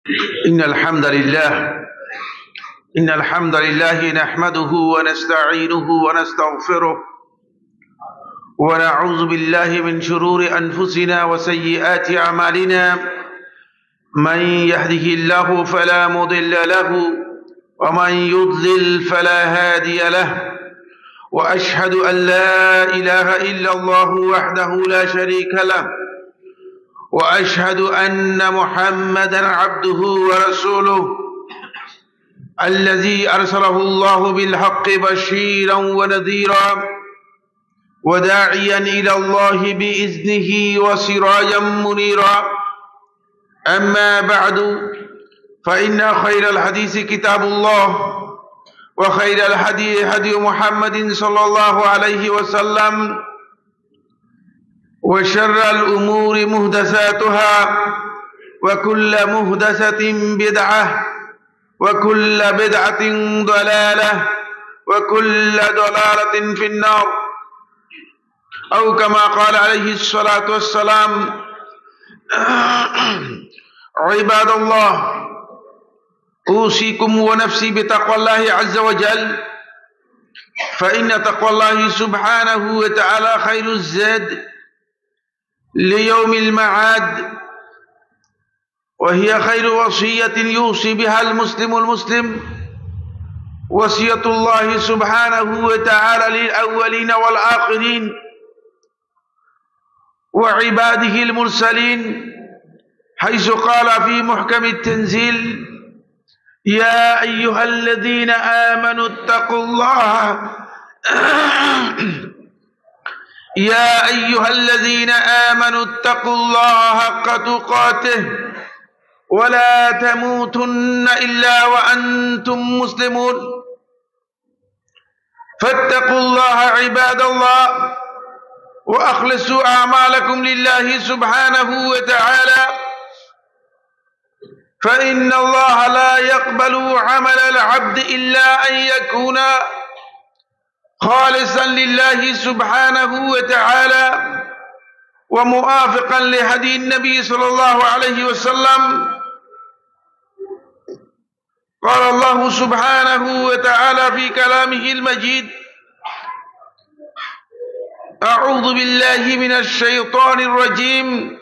إن الحمد لله نحمده ونستعينه ونستغفره ونعوذ بالله من شرور أنفسنا وسيئات أعمالنا. من يهده الله فلا مضل له ومن يضلل فلا هادي له، وأشهد أن لا إله إلا الله وحده لا شريك له، وأشهد أن محمدا عبده ورسوله الذي أرسله الله بالحق بشيرا ونذيرا وداعيا إلى الله بإذنه وسراجا منيرا. أما بعد، فإن خير الحديث كتاب الله، وخير الهدي هدي محمد صلى الله عليه وسلم، وشر الأمور محدثاتها، وكل محدثة بدعة، وكل بدعة ضلالة، وكل ضلالة في النار، أو كما قال عليه الصلاة والسلام. عباد الله، أوصيكم ونفسي بتقوى الله عز وجل، فإن تقوى الله سبحانه وتعالى خير الزاد ليوم المعاد، وهي خير وصية يوصي بها المسلم، وصية الله سبحانه وتعالى للأولين والآخرين وعباده المرسلين، حيث قال في محكم التنزيل: يا أيها الذين آمنوا اتقوا الله يا أيها الذين آمنوا اتقوا الله حق تقاته ولا تموتن إلا وأنتم مسلمون. فاتقوا الله عباد الله، وأخلصوا أعمالكم لله سبحانه وتعالى، فإن الله لا يقبل عمل العبد إلا أن يكون خالصا لله سبحانه وتعالى وموافقا لهدي النبي صلى الله عليه وسلم. قال الله سبحانه وتعالى في كلامه المجيد: أعوذ بالله من الشيطان الرجيم.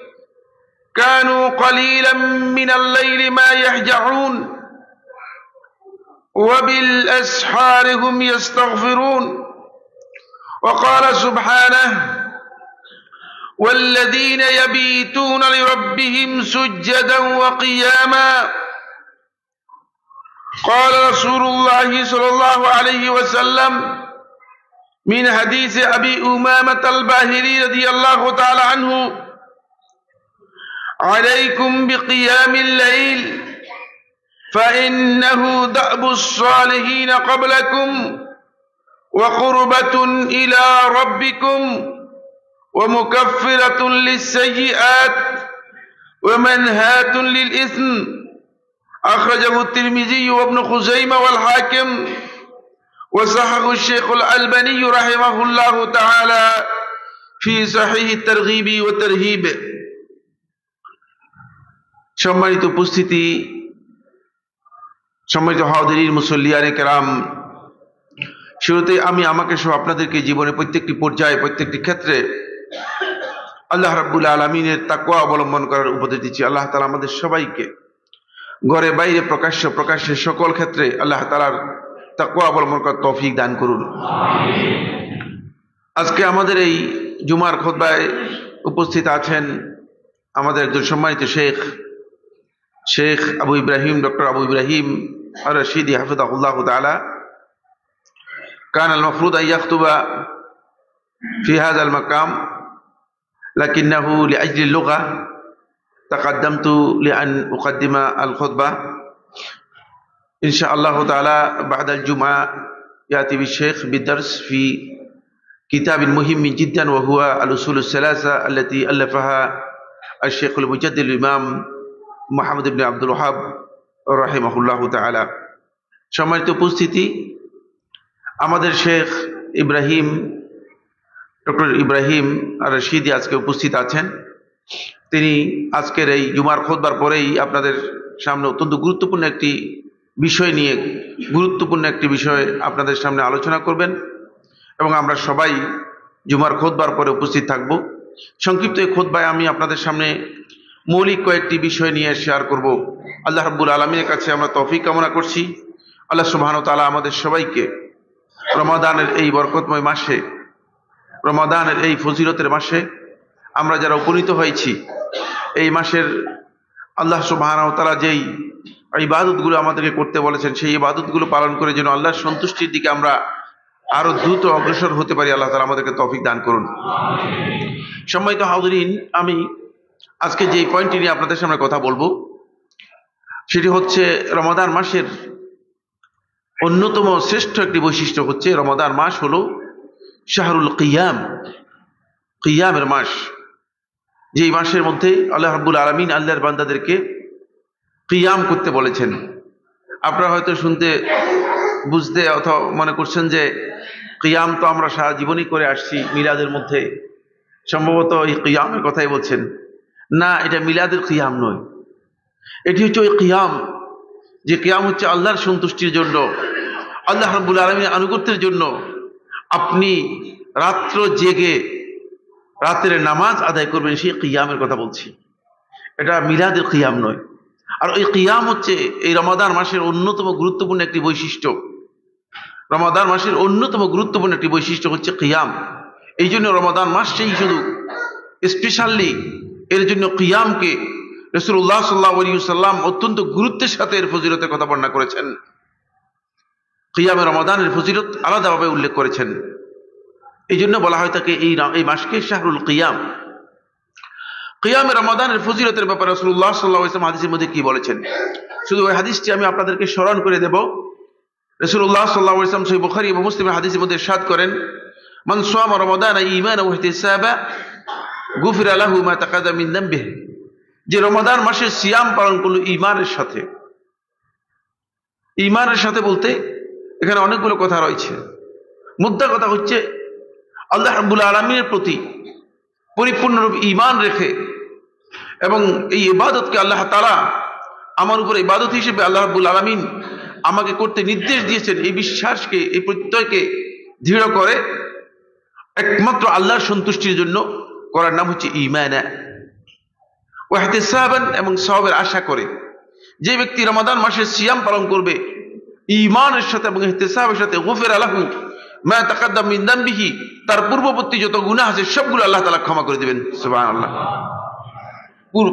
كانوا قليلا من الليل ما يهجعون وبالأسحار هم يستغفرون. وقال سبحانه: والذين يبيتون لربهم سجدا وقياما. قال رسول الله صلى الله عليه وسلم من حديث أبي أمامة الباهلي رضي الله تعالى عنه: عليكم بقيام الليل، فإنه دأب الصالحين قبلكم، وقربة إلى ربكم، ومكفرة للسيئات، ومنهاة للإثم. أخرجه الترمذي وابن خزيمة والحاكم، وصححه الشيخ الألباني رحمه الله تعالى في صحيح الترغيب والترهيب। সম্মানিত উপস্থিতি, সম্মানিত হাজিরিন, মুসল্লিয়ানে কেরাম, শুরুতে আমি আমাকে সহ আপনাদেরকে জীবনে প্রত্যেকটি পর্যায়ে, প্রত্যেকটি ক্ষেত্রে আল্লাহ রাব্বুল আলামিনের তাকওয়া অবলম্বন করার উপদেশ দিচ্ছি। আল্লাহ তাআলা আমাদের সবাইকে ঘরে বাইরে প্রকাশ্যে সকল ক্ষেত্রে আল্লাহ তাআলার তাকওয়া অবলম্বন করার তৌফিক দান করুন। আজকে আমাদের এই জুমার খুতবায় উপস্থিত আছেন আমাদের সম্মানিত শেখ আবু ইব্রাহিম, ডক্টর আবু ইব্রাহিম আর-রশিদি হাফিজাহুল্লাহ তাআলা। كان المفروض أن يخطب في هذا المقام، لكنه لأجل اللغة تقدمت لأن أقدم الخطبة. إن شاء الله تعالى بعد الجمعة يأتي بالشيخ بالدرس في كتاب مهم جدا، وهو الأصول الثلاثة التي ألفها الشيخ المجدد الإمام محمد بن عبد الوهاب رحمه الله تعالى। সম্মানিত উপস্থিতি, আমাদের শেখ ইব্রাহিম, ডক্টর ইব্রাহিম আর-রশিদি আজকে উপস্থিত আছেন। তিনি আজকের এই জুমার খুতবার পরেই আপনাদের সামনে অত্যন্ত গুরুত্বপূর্ণ একটি বিষয় নিয়ে গুরুত্বপূর্ণ একটি বিষয় আপনাদের সামনে আলোচনা করবেন এবং আমরা সবাই জুমার খুতবার পরে উপস্থিত থাকব। সংক্ষিপ্ত এই খুতবায় আমি আপনাদের সামনে মৌলিক কয়েকটি বিষয় নিয়ে শেয়ার করব। আল্লাহ রাব্বুল আলামিনের কাছে আমরা তৌফিক কামনা করছি। আল্লাহ সুবহানাহু ওয়া তাআলা আমাদের সবাইকে রমাদানের এই বরকতময় মাসে, রমাদানের এই ফজিলতের মাসে আমরা যারা উপনীত হয়েছি, এই মাসের আল্লাহ সুবহানাহু ওয়া তাআলা যেই ইবাদতগুলো আমাদেরকে করতে বলেছেন, সেই ইবাদতগুলো পালন করে যেন আল্লাহর সন্তুষ্টির দিকে আমরা আরো দ্রুত অগ্রসর হতে পারি। আল্লাহ তাআলা আমাদেরকে তৌফিক দান করুন। সম্মানিত হাজিরিন, আমি আজকে যে পয়েন্টটি নিয়ে আপনাদের সামনে কথা বলবো সেটি হচ্ছে রমাদান মাসের অন্যতম শ্রেষ্ঠ একটি বৈশিষ্ট্য হচ্ছে রমাদান মাস হলো শাহরুল কিয়াম, কিয়ামের মাস। যেই মাসের মধ্যে আল্লাহ রাব্বুল আলামিন আল্লাহর বান্দাদেরকে কিয়াম করতে বলেছেন। আপনারা হয়তো শুনতে বুঝতে অথবা মনে করছেন যে কিয়াম তো আমরা সারা জীবনই করে আসছি, মিলাদের মধ্যে সম্ভবত এই কিয়ামের কথাই বলছেন। না, এটা মিলাদের কিয়াম নয়, এটি হচ্ছে ওই কিয়াম যে কিয়াম হচ্ছে আল্লাহর সন্তুষ্টির জন্য, আল্লাহ রাব্বুল আলামিনের আনুগত্যের জন্য আপনি রাত্র জেগে রাতের নামাজ আদায় করবেন, সেই কিয়ামের কথা বলছি। এটা মিলাদের কিয়াম নয়। আর ওই কিয়াম হচ্ছে এই রমাদান মাসের অন্যতম গুরুত্বপূর্ণ একটি বৈশিষ্ট্য। রমাদান মাসের অন্যতম গুরুত্বপূর্ণ একটি বৈশিষ্ট্য হচ্ছে কিয়াম। এই জন্য রমাদান মাসটাই শুধু স্পেশালি এর জন্য কিয়ামকে রাসূলুল্লাহ সাল্লাল্লাহু আলাইহি ওয়াসাল্লাম অত্যন্ত গুরুত্বের সাথে এর ফজিলতের কথা বর্ণনা করেছেন। কিয়ামে রমাদানের ফজিলত আলাদাভাবে উল্লেখ করেছেন। এই জন্য বলা হয় তাকে এই মাসকে শাহরুল কিয়াম। কিয়ামে রমাদানের ফজিলতের ব্যাপারে রাসূলুল্লাহ সাল্লাল্লাহু আলাইহি ওয়াসাল্লাম হাদিসের মধ্যে কি বলেছেন, শুধু ওই হাদিসটি আমি আপনাদেরকে স্মরণ করে দেব। রাসূলুল্লাহ সাল্লাল্লাহু আলাইহি ওয়াসাল্লাম সহিহ বুখারী এবং মুসলিমের হাদিসের মধ্যে ইরশাদ করেন, মান সামা রমাদানা ঈমানান ওয়া ইহতিসাবান গুফিরা লাহু মা তাকাদ্দামা মিন যামবিহি। যে রমাদান মাসে সিয়াম পালন করলো ঈমানের সাথে, ঈমানের সাথে বলতে এখানে অনেকগুলো কথা রয়েছে। মুদ্রা কথা হচ্ছে আল্লাহ রাব্বুল আলামিনের প্রতি পরিপূর্ণরূপ ঈমান রেখে এবং এই ইবাদতকে আল্লাহ তাআলা আমার উপর ইবাদত হিসেবে আল্লাহ রাব্বুল আলামিন আমাকে করতে নির্দেশ দিয়েছেন, এই বিশ্বাসকে, এই প্রত্যয়কে দৃঢ় করে একমাত্র আল্লাহর সন্তুষ্টির জন্য করার নাম হচ্ছে ঈমান। ওয়া ইহতিসাবান, এবং সওয়াবের আশা করে। যে ব্যক্তি রমাদান মাসে সিয়াম পালন করবে ঈমানের সাথে এবং ইহতিসাবের সাথে, গুফিরা লাহু মা তাকাদ্দামা মিন যামবিহি, তার পূর্ববর্তী যত গুনাহ আছে সবগুলো আল্লাহ তাআলা ক্ষমা করে দিবেন। সুবহানাল্লাহ।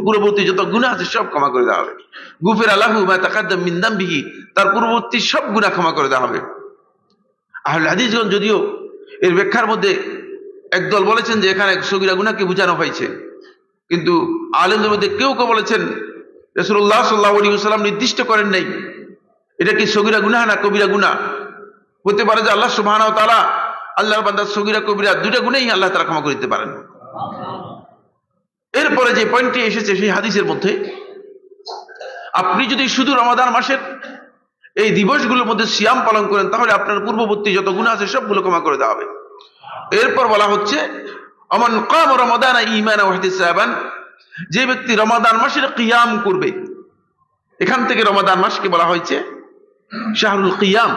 পূর্ববর্তী যত গুনাহ আছে সব ক্ষমা করে দেওয়া হবে। গুফিরা লাহু মা তাকাদ্দামা মিন যামবিহি, তার পূর্ববর্তী সব গুনাহ ক্ষমা করে দেওয়া হবে। আহলে হাদিসগণ যদিও এর ব্যাখ্যার মধ্যে একদল বলেছেন যে এখানে সগীরা গুনাহকে বোঝানো হয়েছে, কিন্তু আলেমদের মধ্যে কেউ কেউ বলেছেন রাসূলুল্লাহ সাল্লাল্লাহু আলাইহি ওয়াসাল্লাম নির্দিষ্ট করেন নাই এটা কি সগীরা গুনাহ না কবিরা গুনাহ। হতে পারে যে আল্লাহ সুবহানাহু ওয়া তাআলা আল্লাহর বান্দার সগীরা কবিরা দুইটা গুনাহই আল্লাহ তাআলা ক্ষমা করে দিতে পারেন। এরপরে যে পয়েন্টটি এসেছে সেই হাদিসের মধ্যে, আপনি যদি শুধু রমাদান মাসের এই দিবসগুলোর মধ্যে সিয়াম পালন করেন তাহলে আপনার পূর্ববর্তী যত গুনাহ আছে সবগুলো ক্ষমা করে দেওয়া হবে। এরপর বলা হচ্ছে আমান কামা রমাদানা ঈমানান ওয়া ইহতিসাবান, যে ব্যক্তি রমাদান মাসের কিয়াম করবে। এখান থেকে রমাদান মাসকে বলা হয়েছে শাহরুল কিয়াম।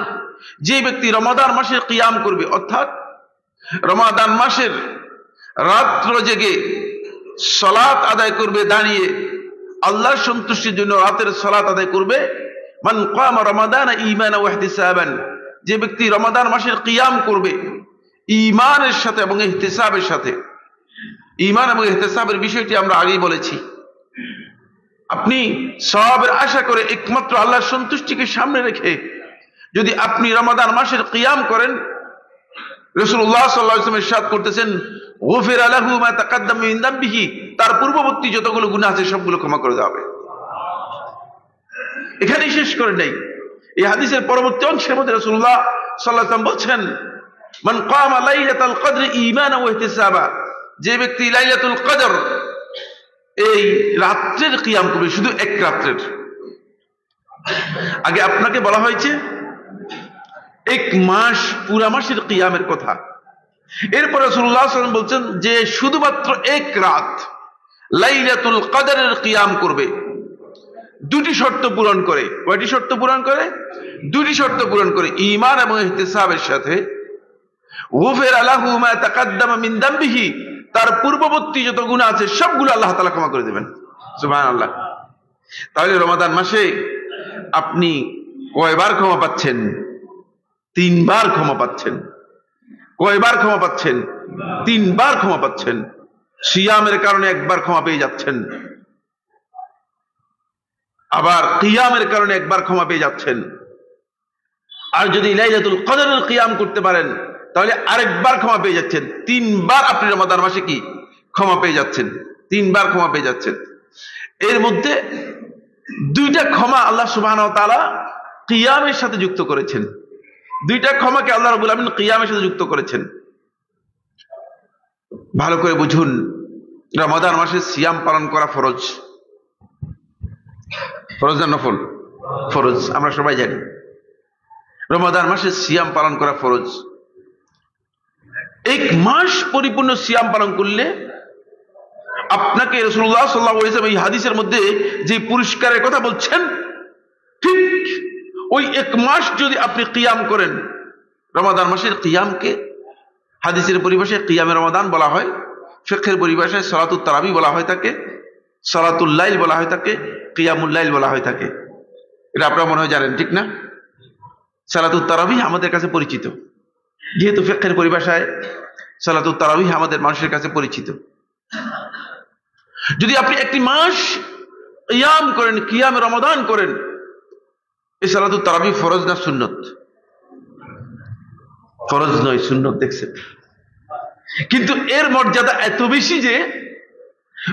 যে ব্যক্তি রমাদান মাসের কিয়াম করবে, অর্থাৎ রমাদান মাসের রাত্র জেগে সালাত আদায় করবে, দাঁড়িয়ে আল্লাহর সন্তুষ্টির জন্য রাতের সালাত আদায় করবে। মান কামা রমাদানা ঈমানান ওয়া ইহতিসাবান, যে ব্যক্তি রমাদান মাসের কিয়াম করবে ঈমানের সাথে এবং ইহতিসাবের সাথে। ঈমান এবং ইহতিসাবের বিষয়টি আমরা আগেই বলেছি। আপনি সওয়াবের আশা করে একমাত্র আল্লাহর সন্তুষ্টিকে সামনে রেখে যদি আপনি রমাদান মাসের কিয়াম করেন, রাসূলুল্লাহ সাল্লাল্লাহু আলাইহি ওয়াসাল্লাম ইরশাদ করতেছেন, গুফিরা লাহু মা তাকাদ্দামা মিন যামবিহি, তার পূর্ববর্তী যতগুলো গুনাহ আছে সবগুলো ক্ষমা করে দেওয়া হবে। এখানেই শেষ করে নাই। এই হাদিসের পরবর্তী অংশের মধ্যে রাসূলুল্লাহ সাল্লাল্লাহু আলাইহি ওয়াসাল্লাম বলছেন, মান কামা লাইলাতাল কদর ঈমানান ওয়া ইহতিসাবা, যে ব্যক্তি লাইলাতুল কদর এই রাত্রের কিয়াম করবে, শুধু এক রাত্রের। আগে আপনাকে বলা হয়েছে এক মাস, পুরা মাসের কিয়ামের কথা। এরপরে রাসূলুল্লাহ সাল্লাল্লাহু আলাইহি ওয়াসাল্লাম বলছেন যে শুধুমাত্র এক রাত লাইলাতুল কদরের কিয়াম করবে, দুটি শর্ত পূরণ করে। কয়টি শর্ত পূরণ করে? দুটি শর্ত পূরণ করে। ঈমান এবং ইহতিসাবের সাথে গুফিরা লাহু মা তাকাদ্দামা মিন যামবিহি, তার পূর্ববর্তী যত গুনাহ আছে সবগুলো আল্লাহ তাআলা ক্ষমা করে দেবেন। সুবহানাল্লাহ। তাহলে রমাদান মাসে আপনি কয়বার ক্ষমা পাচ্ছেন? 3 বার ক্ষমা পাচ্ছেন। কয়বার ক্ষমা পাচ্ছেন? 3 বার ক্ষমা পাচ্ছেন। সিয়ামের কারণে 1 বার ক্ষমা পেয়ে যাচ্ছেন, আবার কিয়ামের কারণে 1 বার ক্ষমা পেয়ে যাচ্ছেন। আর যদি লাইলাতুল কদরের কিয়াম করতে পারেন তাহলে আরেকবার ক্ষমা পেয়ে যাচ্ছেন। 3 বার আপনি রমাদান মাসে কি ক্ষমা পেয়ে যাচ্ছেন, 3 বার ক্ষমা পেয়ে যাচ্ছেন। এর মধ্যে 2টা ক্ষমা আল্লাহ সুবহানাহু ওয়া তাআলা কিয়ামের সাথে যুক্ত করেছেন। 2টা ক্ষমাকে আল্লাহ রাব্বুল আলামিন কিয়ামের সাথে যুক্ত করেছেন। ভালো করে বুঝুন, রমাদান মাসে সিয়াম পালন করা ফরজ। ফরজ না নফল? ফরজ, আমরা সবাই জানি। রমাদান মাসে সিয়াম পালন করা ফরজ। 1 মাস পরিপূর্ণ সিয়াম পালন করলে আপনাকে রাসূলুল্লাহ সাল্লাল্লাহু আলাইহি ওয়াসাল্লাম এই হাদিসের মধ্যে যে পুরস্কারের কথা বলছেন, ঠিক ওই 1 মাস যদি আপনি কিয়াম করেন, রমাদান মাসের কিয়ামকে হাদিসের পরিভাষায় কিয়ামে রমাদান বলা হয়, ফিকহের পরিভাষায় সালাতুত তারাবি বলা হয় থাকে, সালাতুল লাইল বলা হয় থাকে, কিয়ামুল লাইল বলা হয় থাকে। এটা আপনারা মনে হয় জানেন, ঠিক না? সালাতুত তারাবি আমাদের কাছে পরিচিত, যেহেতু ফিকহের পরিভাষায় সালাতুত তারাবি আমাদের মানুষের কাছে পরিচিত। যদি আপনি 1 মাস কিয়াম করেন, কিয়ামে রমাদান করেন, এই সালাতুত তারাবি ফরজ না সুন্নত? ফরজ নয়, সুন্নত। দেখছেন? কিন্তু এর মর্যাদা এত বেশি যে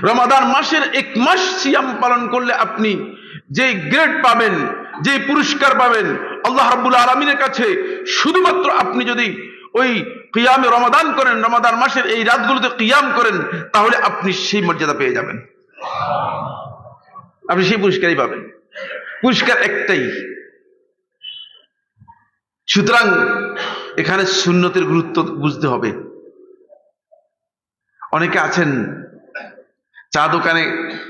রমাদান মাসের 1 মাস সিয়াম পালন করলে আপনি যে গ্রেড পাবেন, যে পুরস্কার পাবেন আল্লাহ রাব্বুল আলামিনের কাছে, শুধুমাত্র আপনি যদি ওই কিয়ামে রমাদান করেন, রমাদান মাসের এই রাতগুলোতে কিয়াম করেন, তাহলে আপনি সেই মর্যাদা পেয়ে যাবেন। আপনি সেই পুরস্কারই পাবেন। পুরস্কার একটাই। সুতরাং এখানে সুন্নতের গুরুত্ব বুঝতে হবে। অনেকে আছেন চা দোকানে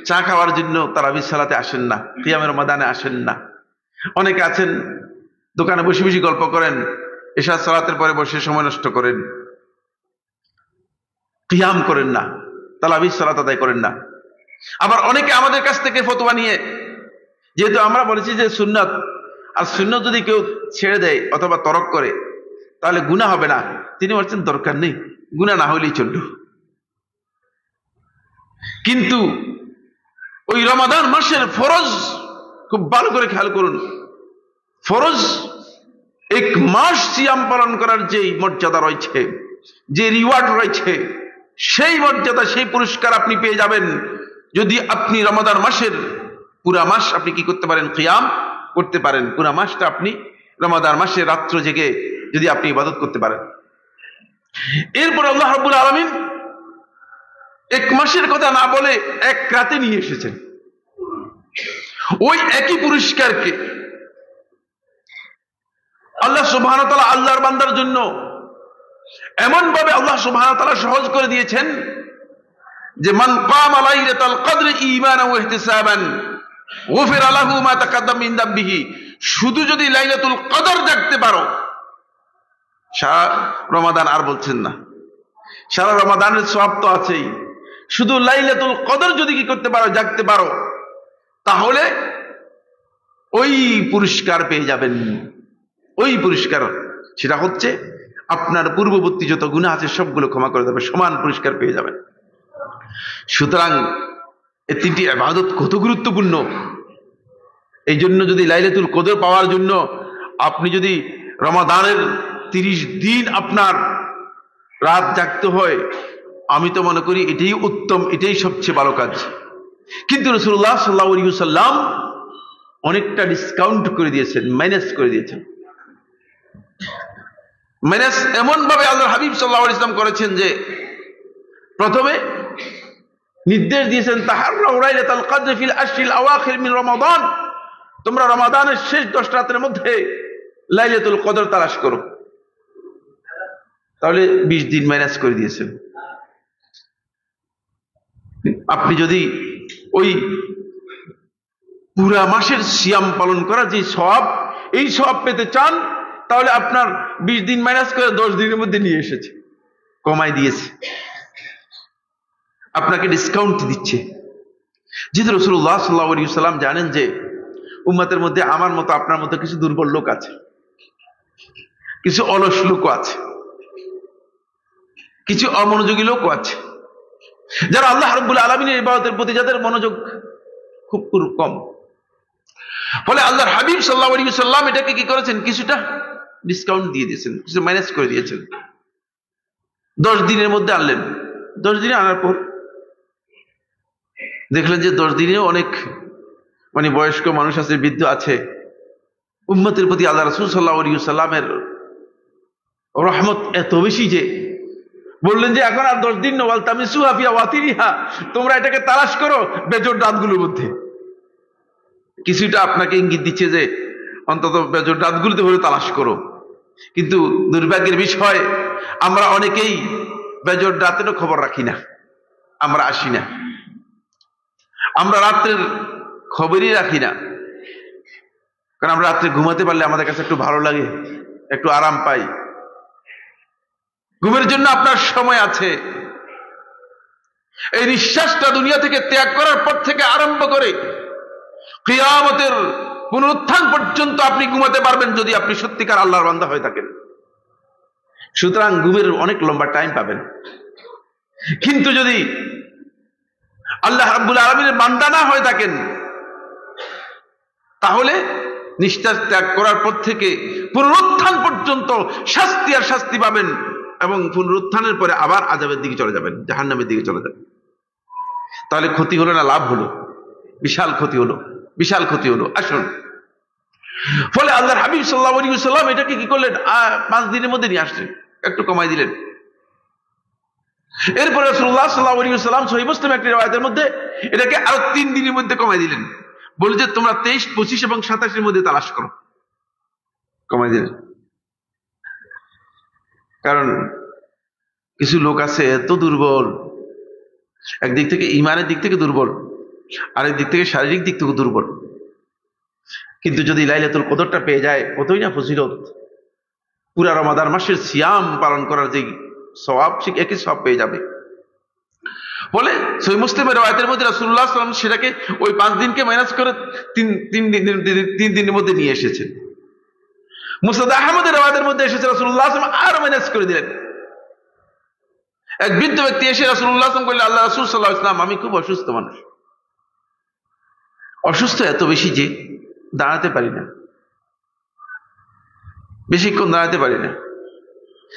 চা খাওয়ার জন্য তারাবির সালাতে আসেন না, কিয়ামে রমাদানে আসেন না। অনেকে আছেন দোকানে বসে বসে গল্প করেন, এশার সালাতের পরে বসে সময় নষ্ট করেন, কিয়াম করেন না, তারাবির সালাত আদায় করেন না। আবার অনেকে আমাদের কাছ থেকে ফতোয়া নিয়ে, যেহেতু আমরা বলেছি যে সুন্নাত, আর সুন্নাত যদি কেউ ছেড়ে দেয় অথবা তরক করে তাহলে গুনাহ হবে না, তিনি বলছেন দরকার নেই, গুনাহ না হইলেই চলল। কিন্তু ওই রমাদান মাসের ফরজ খুব ভালো করে খেয়াল করুন। ফরজ 1 মাস সিয়াম পালন করার যে মর্যাদা রয়েছে, যে রিওয়ার্ড রয়েছে, সেই মর্যাদা, সেই পুরস্কার আপনি পেয়ে যাবেন যদি আপনি রমাদান মাসের পুরা মাস আপনি কি করতে পারেন? কিয়াম করতে পারেন। পুরা মাসটা আপনি রমাদান মাসে রাত্র জেগে যদি আপনি ইবাদত করতে পারেন। এরপর আল্লাহ রাব্বুল আলামিন 1 মাসের কথা না বলে 1 রাতে নিয়ে এসেছেন। ওই একই পুরস্কারকে আল্লাহ সুবহানাহু ওয়া তাআলা আল্লাহর বান্দার জন্য এমন ভাবে আল্লাহ সুবহানাহু ওয়া তাআলা সহজ করে দিয়েছেন যে মান কামা লাইলাতাল কদরি ঈমানান ওয়া ইহতিসাবান গুফিরা লাহু মা তাকাদ্দাম মিন যামবিহি। শুধু যদি লাইলাতুল কদর জাগতে পারো, সারা রমাদান আর বলছেন না, সারা রমাদানের সওয়াব তো আছেই, শুধু লাইলাতুল কদর যদি কি করতে পারো, জাগতে পারো, তাহলে ওই পুরস্কার পেয়ে যাবেন। ওই পুরস্কার, সেটা হচ্ছে আপনার পূর্ববর্তী যত গুনাহ আছে সবগুলো ক্ষমা করে দেবে, সমান পুরস্কার পেয়ে যাবেন। সুতরাং এই 3টি ইবাদত কত গুরুত্বপূর্ণ। এই জন্য যদি লাইলাতুল কদর পাওয়ার জন্য আপনি যদি রমাদানের 30 দিন আপনার রাত জাগতে হয়, আমি তো মনে করি এটাই উত্তম, এটাই সবচেয়ে ভালো কাজ। কিন্তু রাসূলুল্লাহ সাল্লাল্লাহু আলাইহি ওয়াসাল্লাম অনেকটা ডিসকাউন্ট করে দিয়েছেন, মাইনাস করে দিয়েছেন। মাইনাস এমন ভাবে আল্লাহর হাবিব সাল্লাল্লাহু আলাইহি ওয়াসাল্লাম করেছেন যে প্রথমে নির্দেশ দিয়েছেন তাহাররাউ লাইলাতাল কদর ফিল আশরিল আওয়াখির মিন রমাদান, তোমরা রমাদানের শেষ 10 রাতের মধ্যে লাইলাতুল কদর তালাশ করো। তাহলে 20 দিন মাইনাস করে দিয়েছেন। আপনি যদি ওই পুরা মাসের সিয়াম পালন করা যে সওয়াব, এই সওয়াব পেতে চান তাহলে আপনার 20 দিন মাইনাস করে 10 দিনের মধ্যে নিয়ে এসেছে, কমাই দিয়েছে, আপনাকে ডিসকাউন্ট দিচ্ছে। যেহেতু রাসূলুল্লাহ সাল্লাল্লাহু আলাইহি ওয়াসাল্লাম জানেন যে উম্মতের মধ্যে আমার মতো আপনার মতো কিছু দুর্বল লোক আছে, কিছু অলস লোকও আছে, কিছু অমনোযোগী লোকও আছে, যারা আল্লাহ রাব্বুল আলামিনের ইবাদতের প্রতি যাদের মনোযোগ খুব কম। ফলে আল্লাহর হাবিব সাল্লাল্লাহু আলাইহি ওয়াসাল্লাম এটাকে কি করেছেন, কিছুটা ডিসকাউন্ট দিয়ে দিয়েছেন, কিছু মাইনাস করে দিয়েছেন। 10 দিনের মধ্যে আনলেন। 10 দিনে আনার পর দেখলেন যে 10 দিনেও অনেক বয়স্ক মানুষ আছে, বৃদ্ধ আছে, উম্মতের প্রতি আল্লাহ রাসূল সাল্লাল্লাহু আলাইহি ওয়াসাল্লামের রহমত এত বেশি যে বললেন যে এখন আর 10 দিন ওয়াল তামিসুহা ফি আওয়াতিরিহা, তোমরা এটাকে তালাশ করো বেজোড় দাঁতগুলোর মধ্যে। কিছুটা আপনাকে ইঙ্গিত দিচ্ছে যে অন্তত বেজোড় দাঁতগুলোতে হলে তালাশ করো। কিন্তু দুর্ভাগ্যের বিষয়, আমরা অনেকেই বেজোড় দাঁতেরও খবর রাখি না, আমরা আসি না, আমরা রাত্রের খবরই রাখি না। কারণ আমরা রাত্রে ঘুমাতে পারলে আমাদের কাছে একটু ভালো লাগে, একটু আরাম পাই। ঘুমের জন্য আপনার সময় আছে। এই নিঃশ্বাসটা দুনিয়া থেকে ত্যাগ করার পর থেকে আরম্ভ করে কিয়ামতের পুনরুত্থান পর্যন্ত আপনি ঘুমাতে পারবেন যদি আপনি সত্যিকার আল্লাহর বান্দা হয়ে থাকেন। সুতরাং ঘুমের অনেক লম্বা টাইম পাবেন। কিন্তু যদি আল্লাহ রাব্বুল আলামিনের বান্দা না হয়ে থাকেন, তাহলে নিঃশ্বাস ত্যাগ করার পর থেকে পুনরুত্থান পর্যন্ত শাস্তি আর শাস্তি পাবেন, এবং পুনরুত্থানের পরে আবার আযাবের দিকে চলে যাবেন, জাহান্নামের দিকে চলে যাবেন। তাহলে ক্ষতি হলো না লাভ হলো? বিশাল ক্ষতি হলো, বিশাল ক্ষতি হলো। আসুন, ফলে আল্লাহর হাবিব সাল্লাল্লাহু আলাইহি ওয়াসাল্লাম এটাকে কি করলেন, 5 দিনের মধ্যে নিয়ে আসলেন, একটু কমাই দিলেন। এরপরে রাসূলুল্লাহ সাল্লাল্লাহু আলাইহি ওয়াসাল্লাম সহিহ মুসলিম একটি riwayat-এর মধ্যে এটাকে আরো 3 দিনের মধ্যে কমাই দিলেন, বলে যে তোমরা 23, 25 এবং 27 এর মধ্যে তালাশ করো, কমাই দিলেন। কারণ কিছু লোক আছে এত দুর্বল, একদিক থেকে ইমানের দিক থেকে দুর্বল, আরেক দিক থেকে শারীরিক দিক থেকে দুর্বল। কিন্তু যদি লাইলাতুল কদরটা পেয়ে যায়, কতই না ফজিলত। পুরা রমাদান মাসের সিয়াম পালন করার যে সওয়াব, ঠিক একই সওয়াব পেয়ে যাবে। বলে সহিহ মুসলিমের riwayat-এর মধ্যে রাসূলুল্লাহ সাল্লাল্লাহু আলাইহি ওয়াসাল্লাম সেটাকে ওই 5 দিনকে মাইনাস করে 3 দিনের মধ্যে নিয়ে এসেছেন। মুসনাদ আহমদের riwayat-এর মধ্যে এসেছে রাসূলুল্লাহ সাল্লাল্লাহু আলাইহি ওয়াসাল্লাম আরো মাইনাস করে দিলেন। এক বৃদ্ধ ব্যক্তি এসে রাসূলুল্লাহ সাল্লাল্লাহু আলাইহি ওয়াসাল্লাম বললেন, আল্লাহ রাসূল সাল্লাল্লাহু আলাইহি ওয়াসাল্লাম, আমি খুব অসুস্থ মানুষ, অসুস্থ এত বেশি যে দাঁড়াতে পারি না, বেশিক্ষণ দাঁড়াতে পারি না।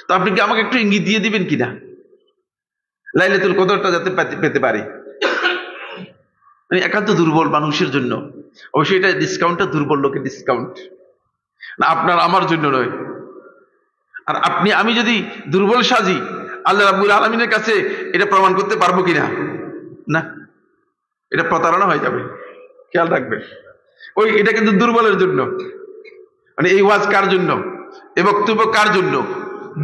তো আপনি কি আমাকে একটু ইঙ্গিত দিয়ে দিবেন কিনা লাইলাতুল কদরটা যাতে পেতে পারি? একান্ত দুর্বল মানুষের জন্য। অবশ্যই এটা ডিসকাউন্টটা দুর্বল লোকের ডিসকাউন্ট না, আপনার আমার জন্য নয়। আর আপনি আমি যদি দুর্বল সাজি, আল্লাহ রাব্বুল আলামিনের কাছে এটা প্রমাণ করতে পারবো কিনা? না, এটা প্রতারণা হয়ে যাবে। খেয়াল রাখবেন, এটা কিন্তু দুর্বলের জন্য। এই ওয়াজ কার জন্য, এই বক্তব্য কার জন্য?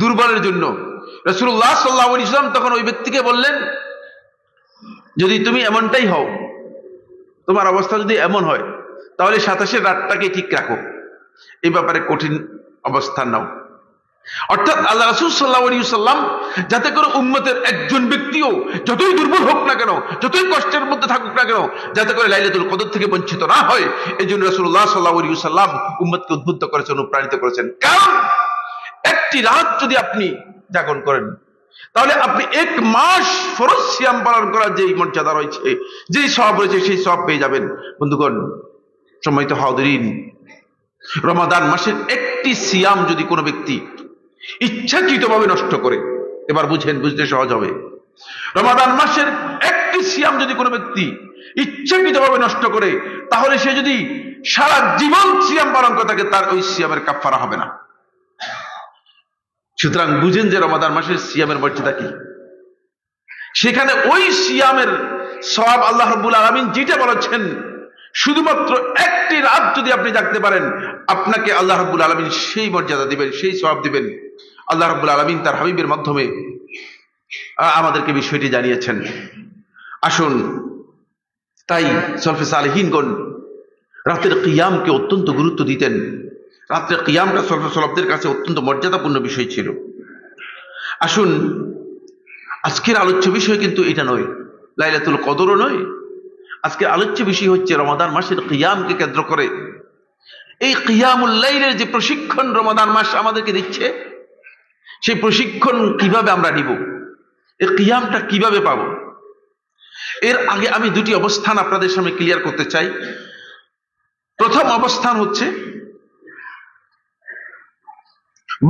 দুর্বলের জন্য। রাসূলুল্লাহ সাল্লাল্লাহু আলাইহি ওয়াসাল্লাম তখন ওই ব্যক্তিকে বললেন, যদি তুমি এমনটাই হও, তোমার অবস্থা যদি এমন হয়, তাহলে 27 রাতটাকে ঠিক রাখো, এই ব্যাপারে কঠিন অবস্থান নাও। অর্থাৎ আল্লাহ রাসূল সাল্লাল্লাহু আলাইহি ওয়াসাল্লাম যাতে করে উম্মতের একজন ব্যক্তিও যতই দুর্বল হোক না কেন, যতই কষ্টের মধ্যে থাকুক না কেন, যাতে করে লাইলাতুল কদর থেকে বঞ্চিত না হয়, এই জন্য রাসূলুল্লাহ সাল্লাল্লাহু আলাইহি ওয়াসাল্লাম উম্মতকে উদ্বুদ্ধ করেছেন, অনুপ্রাণিত করেছেন। কারণ একটি রাত যদি আপনি জাগরণ করেন, তাহলে আপনি 1 মাস ফরজ সিয়াম পালন করার যেই মর্যাদা রয়েছে, যেই সওয়াব রয়েছে, সেই সওয়াব পেয়ে যাবেন। বন্ধুগণ, সম্মানিত হাজিরিন, রমাদান মাসের একটি সিয়াম যদি কোনো ব্যক্তি ইচ্ছাকৃতভাবে নষ্ট করে, এবার বুঝেন, বুঝতে সহজ হবে। রমাদান মাসের একটি সিয়াম যদি কোনো ব্যক্তি ইচ্ছাকৃতভাবে নষ্ট করে, তাহলে সে যদি সারা জীবন সিয়াম পালন করে থাকে, তার ওই সিয়ামের কাফারা হবে না। সুতরাং বুঝেন যে রমাদান মাসের সিয়ামের মর্যাদা কি। সেখানে ওই সিয়ামের সওয়াব আল্লাহ রাব্বুল আলামিন যেটা বলেছেন, শুধুমাত্র একটি রাত যদি আপনি জাগতে পারেন, আপনাকে আল্লাহ রাব্বুল আলামিন সেই মর্যাদা দিবেন, সেই সওয়াব দিবেন। আল্লাহ রাব্বুল আলামিন তার হাবিবের মাধ্যমে আমাদেরকে বিষয়টি জানিয়েছেন। আসুন, তাই সলফে সালেহিনগণ রাতের কিয়ামকে অত্যন্ত গুরুত্ব দিতেন। রাতের কিয়ামটা সাহাবাদের কাছে অত্যন্ত মর্যাদাপূর্ণ বিষয় ছিল। আসুন, আজকের আলোচ্য বিষয় কিন্তু এটা নয়, লাইলাতুল কদরও নয়। আজকের আলোচ্য বিষয় হচ্ছে রমাদান মাসের কিয়ামকে কেন্দ্র করে এই কিয়ামুল লাইলের যে প্রশিক্ষণ রমাদান মাস আমাদেরকে দিচ্ছে, সেই প্রশিক্ষণ কিভাবে আমরা নিব, এই কিয়ামটা কিভাবে পাব। এর আগে আমি দুটি অবস্থান আপনাদের সামনে ক্লিয়ার করতে চাই। প্রথম অবস্থান হচ্ছে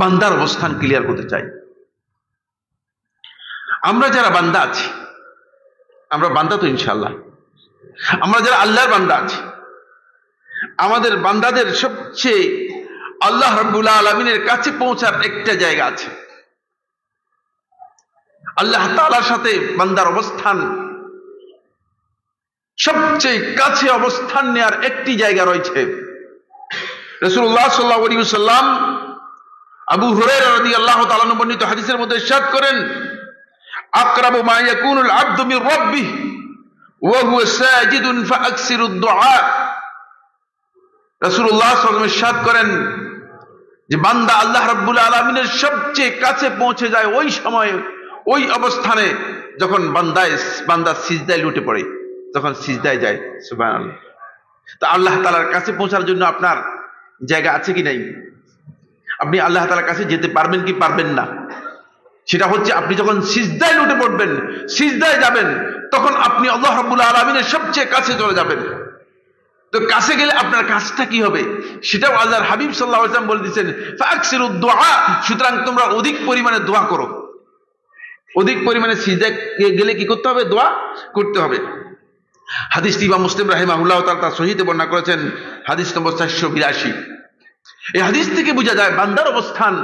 বান্দার অবস্থান ক্লিয়ার করতে চাই। আমরা যারা বান্দা আছি, আমরা বান্দা তো ইনশাআল্লাহ, আমরা যারা আল্লাহর বান্দা আছি, আমাদের বান্দাদের সবচেয়ে আল্লাহ রাব্বুল আলামিনের কাছে পৌঁছার একটা জায়গা আছে। আল্লাহ তাআলার সাথে বান্দার অবস্থান, সবচেয়ে কাছে অবস্থান নেওয়ার একটি জায়গা রয়েছে। রাসূলুল্লাহ সাল্লাল্লাহু আলাইহি ওয়াসাল্লাম আবু হুরায়রা রাদিয়াল্লাহু তাআলা বর্ণিত হাদিসের মধ্যে ইরশাদ করেন, আকরাবু মা ইয়াকুনুল আবদু মির রাব্বিহি ওয়া হুয়া সাজিদুন ফাআকসিরুদ দুআ। রাসূলুল্লাহ সাল্লাল্লাহু আলাইহি ওয়াসাল্লাম ইরশাদ করেন যে বান্দা আল্লাহ রাব্বুল আলামিনের সবচেয়ে কাছে পৌঁছে যায় ওই সময়, ওই অবস্থানে যখন বান্দা সিজদায় লুটে পড়ে, যখন সিজদায় যায়। সুবহানাল্লাহ। তো আল্লাহ তাআলার কাছে পৌঁছার জন্য আপনার জায়গা আছে কি নাই? আপনি আল্লাহ তাআলার কাছে যেতে পারবেন কি পারবেন না, সেটা হচ্ছে আপনি যখন সিজদায় লুটে পড়বেন, সিজদায় যাবেন, তখন আপনি আল্লাহ রাব্বুল আলামিনের সবচেয়ে কাছে চলে যাবেন। তো কাছে গেলে আপনার কাজটা কি হবে সেটাও আল্লাহর হাবিব সাল্লাল্লাহু আলাইহি ওয়াসাল্লাম বলে দিয়েছেন, ফাকসিরুদ দুআ। সুতরাং তোমরা অধিক পরিমাণে দোয়া করো। অধিক পরিমাণে সিজদায় গেলে কি করতে হবে? দোয়া করতে হবে। হাদিসটি ইমাম মুসলিম রাহিমাহুল্লাহ তাআলা তার সহিহে বর্ণনা করেছেন, হাদিস নম্বর 482। এই হাদিস থেকে বোঝা যায় বান্দার অবস্থান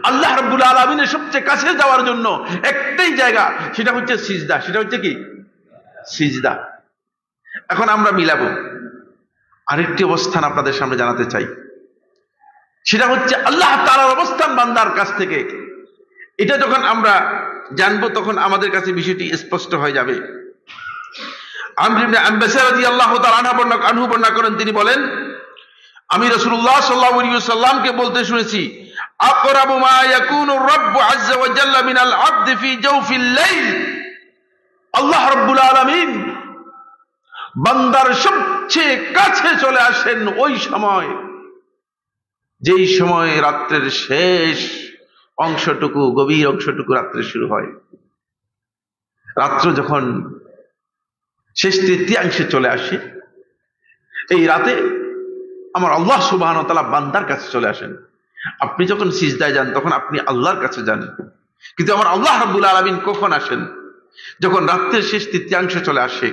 আল্লাহ রাব্বুল আলামিনের সবচেয়ে কাছে যাওয়ার জন্য একটাই জায়গা, সেটা হচ্ছে সিজদা। সেটা হচ্ছে কি? সিজদা। এখন আমরা মিলাবো আরেকটি অবস্থান আপনাদের সামনে জানাতে চাই, সেটা হচ্ছে আল্লাহ তাআলার অবস্থান বান্দার কাছ থেকে। এটা যখন আমরা জানবো তখন আমাদের কাছে বিষয়টি স্পষ্ট হয়ে যাবে। আমর ইবনে আব্বাস রাদিয়াল্লাহু তাআলা আনহু বর্ণনা করেন, তিনি বলেন, আমি রাসূলুল্লাহ সাল্লাল্লাহু আলাইহি ওয়াসাল্লামকে বলতে শুনেছি, আকরাবু মা ইয়াকুনু রাব্বু আযজা ওয়া জাল্লা মিনাল আবদি ফি জাওফিল লাইল। আল্লাহ রাব্বুল আলামিন বান্দার সবচেয়ে কাছে চলে আসেন ওই সময়, যেই সময় রাত্রের শেষ অংশটুকু, গভীর অংশটুকু রাত্রে শুরু হয়। রাত্র যখন শেষ তৃতীয়াংশে চলে আসে, এই রাতে আমার আল্লাহ সুবহানাহু ওয়া তাআলা বান্দার কাছে চলে আসেন। আপনি যখন সিজদায় যান তখন আপনি আল্লাহর কাছে যান, কিন্তু আমার আল্লাহ রাব্বুল আলামিন কখন আসেন? যখন রাত্রের শেষ তৃতীয়াংশে চলে আসে।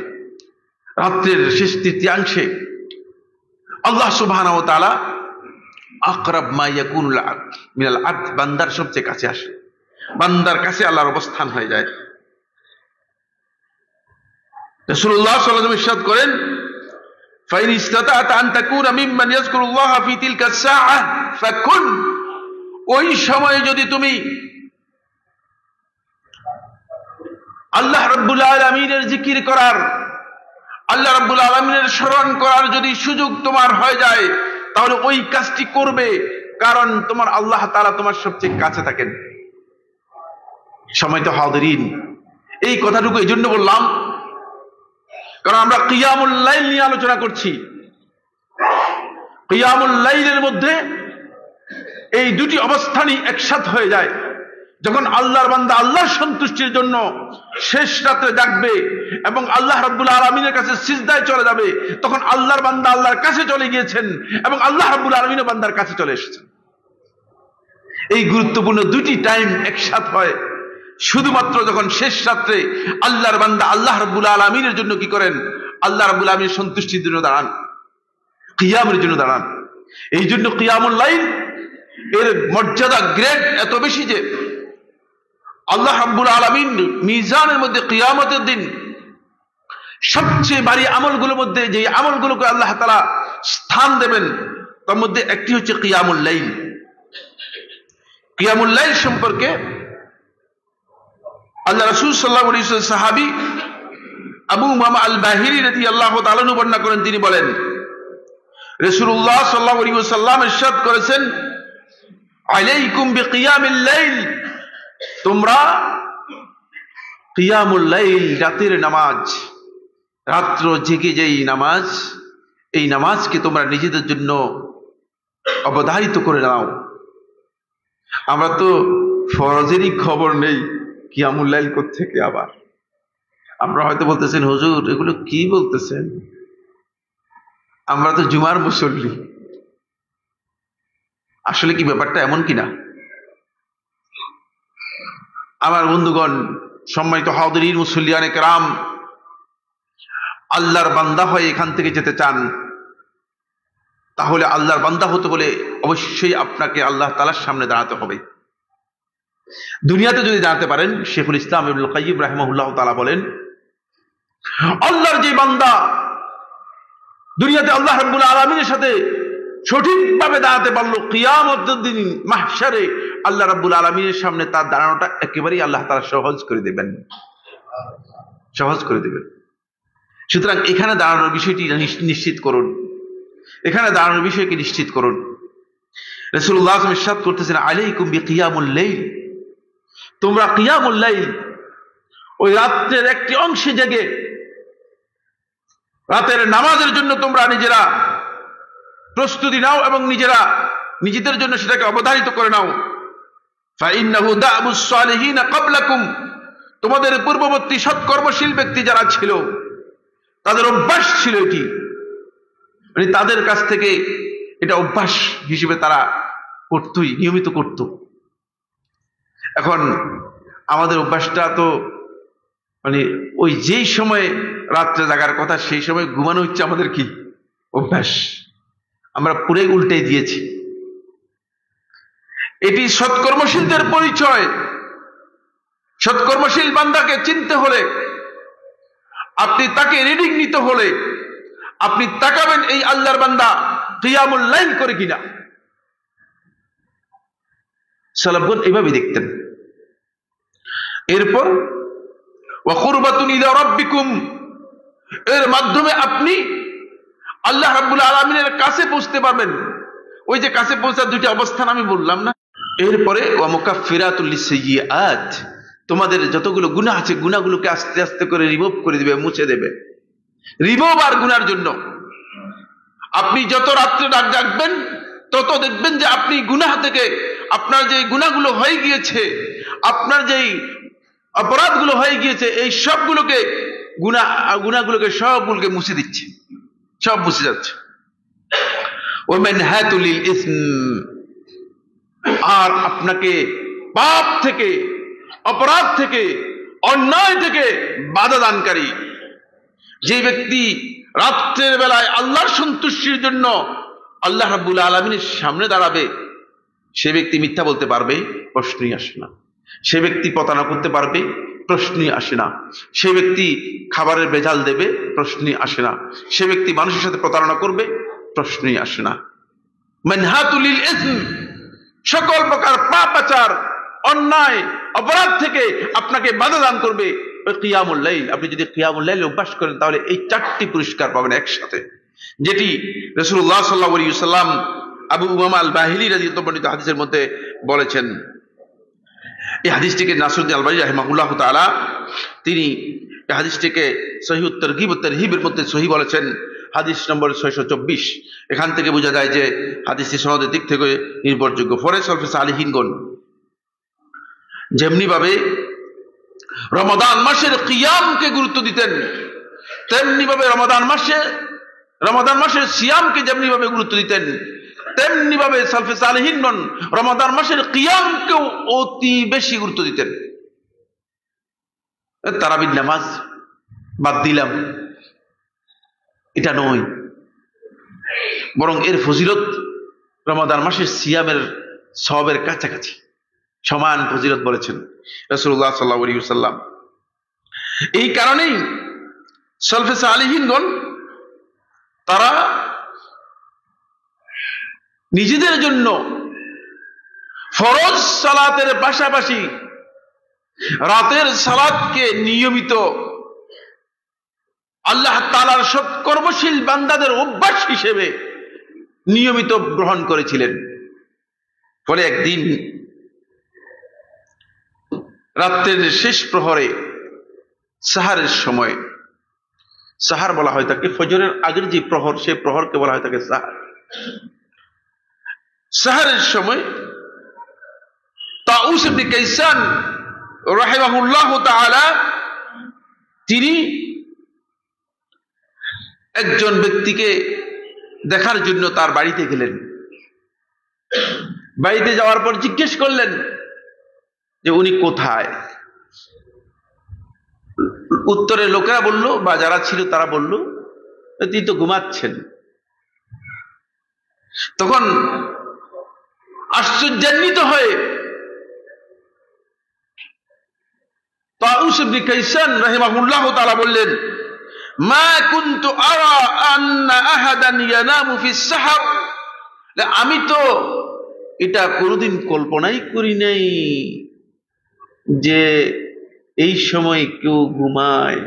রাত্রের শেষ তৃতীয়াংশে আল্লাহ সুবহানাহু ওয়া তাআলা আকরাব মা ইয়াকুনুল আবদ মিনাল আবদ, বান্দার সবচেয়ে কাছে আসে, বান্দার কাছে আল্লাহর অবস্থান হয়ে যায়। রাসূলুল্লাহ সাল্লাল্লাহু আলাইহি ওয়াসাল্লাম ইরশাদ করেন, ফাইন ইসতাতা'তা আন তাকুনা মিম্মান ইয়াযকুরুল্লাহ ফি তিলকা সাআহ ফাকুন। ওই সময়ে যদি তুমি আল্লাহ রাব্বুল আলামিনের জিকির করার, আল্লাহ রাব্বুল আলামিনের স্মরণ করার যদি সুযোগ তোমার হয়ে যায়, তাহলে ওই কাজটি করবে, কারণ তোমার আল্লাহ তাআলা তোমার সবচেয়ে কাছে থাকেন। সম্মানিত হাজিরিন, এই কথাটুকু এই জন্য বললাম কারণ আমরা কিয়ামুল লাইল নিয়ে আলোচনা করছি। কিয়ামুল লাইলের মধ্যে এই দুটি অবস্থানই একসাথে হয়ে যায়। যখন আল্লাহর বান্দা আল্লাহর সন্তুষ্টির জন্য শেষ রাত্রে জাগবে এবং আল্লাহ রাব্বুল আলামিনের কাছে সিজদায় চলে যাবে, তখন আল্লাহর বান্দা আল্লাহর কাছে চলে গিয়েছেন এবং আল্লাহ রাব্বুল আলামিনও বান্দার কাছে চলে এসেছেন। এই গুরুত্বপূর্ণ দুটি টাইম একসাথে হয় শুধুমাত্র যখন শেষ রাত্রে আল্লাহর বান্দা আল্লাহ রাব্বুল আলামিনের জন্য কি করেন? আল্লাহ রাব্বুল আলামিনের সন্তুষ্টির জন্য দাঁড়ান, কিয়ামের জন্য দাঁড়ান। এই জন্য কিয়ামুল লাইল এর মর্যাদা, গ্রেড এত বেশি যে আল্লাহ রাব্বুল আলামিন মিজানের মধ্যে কিয়ামতের দিন সবচেয়ে ভারী আমলগুলোর মধ্যে যে আমলগুলোকে আল্লাহ তাআলা স্থান দেবেন, তার মধ্যে একটি হচ্ছে কিয়ামুল লাইল। কিয়ামুল লাইল সম্পর্কে আল্লাহ রাসূল সাল্লাল্লাহু আলাইহি ওয়াসাল্লাম সাহাবী আবু উমামা আল বাহিরি রাদিয়াল্লাহু তাআলা বর্ণনা করেন, তিনি বলেন, রাসূলুল্লাহ সাল্লাল্লাহু আলাইহি ওয়াসাল্লাম ইরশাদ করেছেন, আলাইকুম বিকিয়ামিল লাইল, তোমরা কিয়ামুল লাইল, রাতের নামাজ, রাত্র জেগে যেই নামাজ, এই নামাজকে তোমরা নিজেদের জন্য অবধারিত করে নাও। আমরা তো ফরজেরই খবর নেই, কিয়ামুল লাইল কোত্থেকে আবার। আমরা হয়তো বলতেছেন, হুজুর এগুলো কি বলতেছেন, আমরা তো জুমার মুসল্লি। আসলে কি ব্যাপারটা এমন কিনা? আমার বন্ধুগণ, সম্মানিত হাজিরিন, মুসল্লিয়ানে কেরাম, আল্লাহর বান্দা হয়ে এখান থেকে যেতে চান, তাহলে আল্লাহর বান্দা হতে বলে অবশ্যই আপনাকে আল্লাহ তাআলার সামনে দাঁড়াতে হবে। দুনিয়াতে যদি দাঁড়াতে পারেন, শেখুল ইসলাম ইবনুল কাইয়্যিম রাহিমাহুল্লাহ তাআলা বলেন, আল্লাহর যে বান্দা দুনিয়াতে আল্লাহ রাব্বুল আলামিনের সাথে সঠিকভাবে দাঁড়াতে পারলো, কিয়ামতের দিন মাহশারে আল্লাহ রাব্বুল আলামিনের সামনে তার দাঁড়ানোটা একেবারেই আল্লাহ তাআলা সহজ করে দেবেন, সহজ করে দেবেন। সুতরাং এখানে দাঁড়ানোর বিষয়টি নিশ্চিত করুন, এখানে দাঁড়ানোর বিষয়কে নিশ্চিত করুন। রাসূলুল্লাহ সাল্লাল্লাহু আলাইহি ওয়াসাল্লাম ইরশাদ করতেছেন, আলাইকুম বিকিয়ামুল লাইল, তোমরা কিয়ামুল লাইল, ওই রাতের একটি অংশে জেগে রাতের নামাজের জন্য তোমরা নিজেরা প্রস্তুতি নাও এবং নিজেদের জন্য সেটাকে অবধারিত করে নাও। ফাইন্নাহু দা'বুস সালিহিন ক্বাবলাকুম, তোমাদের পূর্ববর্তী সৎকর্মশীল ব্যক্তি যারা ছিল তাদের অভ্যাস ছিল এটি, মানে তাদের কাছ থেকে এটা অভ্যাস হিসেবে তারা করতই, নিয়মিত করত। এখন আমাদের অভ্যাসটা তো মানে ওই যেই সময় রাত্রে জাগার কথা সেই সময় ঘুমানো হচ্ছে আমাদের কি অভ্যাস, আমরা পুরো উল্টে দিয়েছি। এটি সৎকর্মশীলদের পরিচয়। সৎকর্মশীল বান্দাকে চিনতে হলে, আপনি তাকে রিডিং নিতে হলে আপনি তাকাবেন এই আল্লাহর বান্দা কিয়ামুল লাইল করে কিনা। সালাফগণ এইভাবে দেখতেন। এরপর ওয়া কুরবাতুন ইলা রাব্বিকুম, এর মাধ্যমে আপনি আল্লাহ রাব্বুল আলামিনের কাছে পৌঁছতে পারবেন। ওই যে কাছে পৌঁছার দুইটা অবস্থান আমি বললাম না। এরপরে ওয়া মুকাফফিরাতুল লিসাইয়্যাত, তোমাদের যতগুলো গুনাহ আছে গুনাহগুলোকে আস্তে আস্তে করে রিমুভ করে দিবে, মুছে দেবে। রিমুভ আর গুনার জন্য আপনি যত রাত্রে জাগবেন তত দেখবেন যে আপনি গুনাহ থেকে, আপনার যে গুনাহগুলো হয়ে গিয়েছে, আপনার যেই অপরাধগুলো হয়ে গিয়েছে, এই সবগুলোকে গুনাহগুলোকে সবগুলোকে মুছে দিচ্ছে, সব মুছে যাচ্ছে। ওয়ামানহাতুল ইসম, আর আপনাকে পাপ থেকে, অপরাধ থেকে, অন্যায় থেকে বাধা দানকারী। যে ব্যক্তি রাত্রের বেলায় আল্লাহর সন্তুষ্টির জন্য আল্লাহ রাব্বুল আলামিনের সামনে দাঁড়াবে, সে ব্যক্তি মিথ্যা বলতে পারবে? প্রশ্নই আসে না। সে ব্যক্তি প্রতারণা করতে পারবে? প্রশ্নই আসে না। সে ব্যক্তি খাবারের ভেজাল দেবে? প্রশ্নই আসে না। সে ব্যক্তি মানুষের সাথে প্রতারণা করবে? প্রশ্নই আসে না। মানহাতুল ইসম, সকল প্রকার পাপাচার, অন্যায়, অপরাধ থেকে আপনাকে বাধা দান করবে ওই কিয়ামুল লাইল। আপনি যদি কিয়ামুল লাইল অভ্যাস করেন তাহলে এই চারটি পুরস্কার পাবেন একসাথে, যেটি রাসূলুল্লাহ সাল্লাল্লাহু আলাইহি ওয়াসাল্লাম আবু উমামা আল বাহিলি রাদিয়াল্লাহু আনহু হাদিসের মধ্যে বলেছেন। এই হাদিসটিকে নাসিরউদ্দিন আলবানী রাহিমাহুল্লাহ তাআলা তিনি এই হাদিসটিকে সহিহুত তারগীব ওয়াত তারহিবের মধ্যে সহিহ বলেছেন, হাদিস নম্বর 624। এখান থেকে বোঝা যায় যে হাদিসটি সনদের দিক থেকে নির্ভরযোগ্য। ফরে সলফে সালিহিনগণ যেমনি ভাবে রমাদান মাসের কিয়ামকে গুরুত্ব দিতেন, তেমনি ভাবে রমাদান মাসের সিয়ামকে যেমনি ভাবে গুরুত্ব দিতেন, তেমনি ভাবে সলফে সালিহিনগণ রমাদান মাসের কিয়ামকেও অতি বেশি গুরুত্ব দিতেন। তারাবির নামাজ বাদ দিলাম, এটা নয়, বরং এর ফজিলত রমাদান মাসের সিয়ামের সওয়াবের কাছাকাছি, সমান ফজিলত বলেছেন রাসূলুল্লাহ সাল্লাল্লাহু আলাইহি ওয়াসাল্লাম। এই কারণেই সলফে সালিহিনগণ তারা নিজেদের জন্য ফরজ সালাতের পাশাপাশি রাতের সালাতকে নিয়মিত আল্লাহ তাআলার সৎকর্মশীল বান্দাদের অভ্যাস হিসেবে নিয়মিত গ্রহণ করেছিলেন। ফলে একদিন রাত্রের শেষ প্রহরে, সাহারের সময়, সাহার বলা হয় তাকে, ফজরের আগের যে প্রহর, সেই প্রহরকে বলা হয় তাকে সাহার। সাহারের সময় তাউস ইবনে কাইসান রাহিমাহুল্লাহ তাআলা তিনি একজন ব্যক্তিকে দেখার জন্য তার বাড়িতে গেলেন। বাড়িতে যাওয়ার পর জিজ্ঞেস করলেন যে উনি কোথায়। উত্তরে লোকেরা বলল, বা যারা ছিল তারা বলল, তিনি তো ঘুমাচ্ছেন। তখন আশ্চর্যান্বিত হয়ে তাউস ইবনে কাইসান রাহিমাহুল্লাহ তাআলা বললেন, মা কুনতু আরা আন্না আহাদান ইয়ানামু ফিস সাহর। আমি তো এটা কোনোদিন কল্পনাই করি নাই যে এই সময় কেউ ঘুমায়।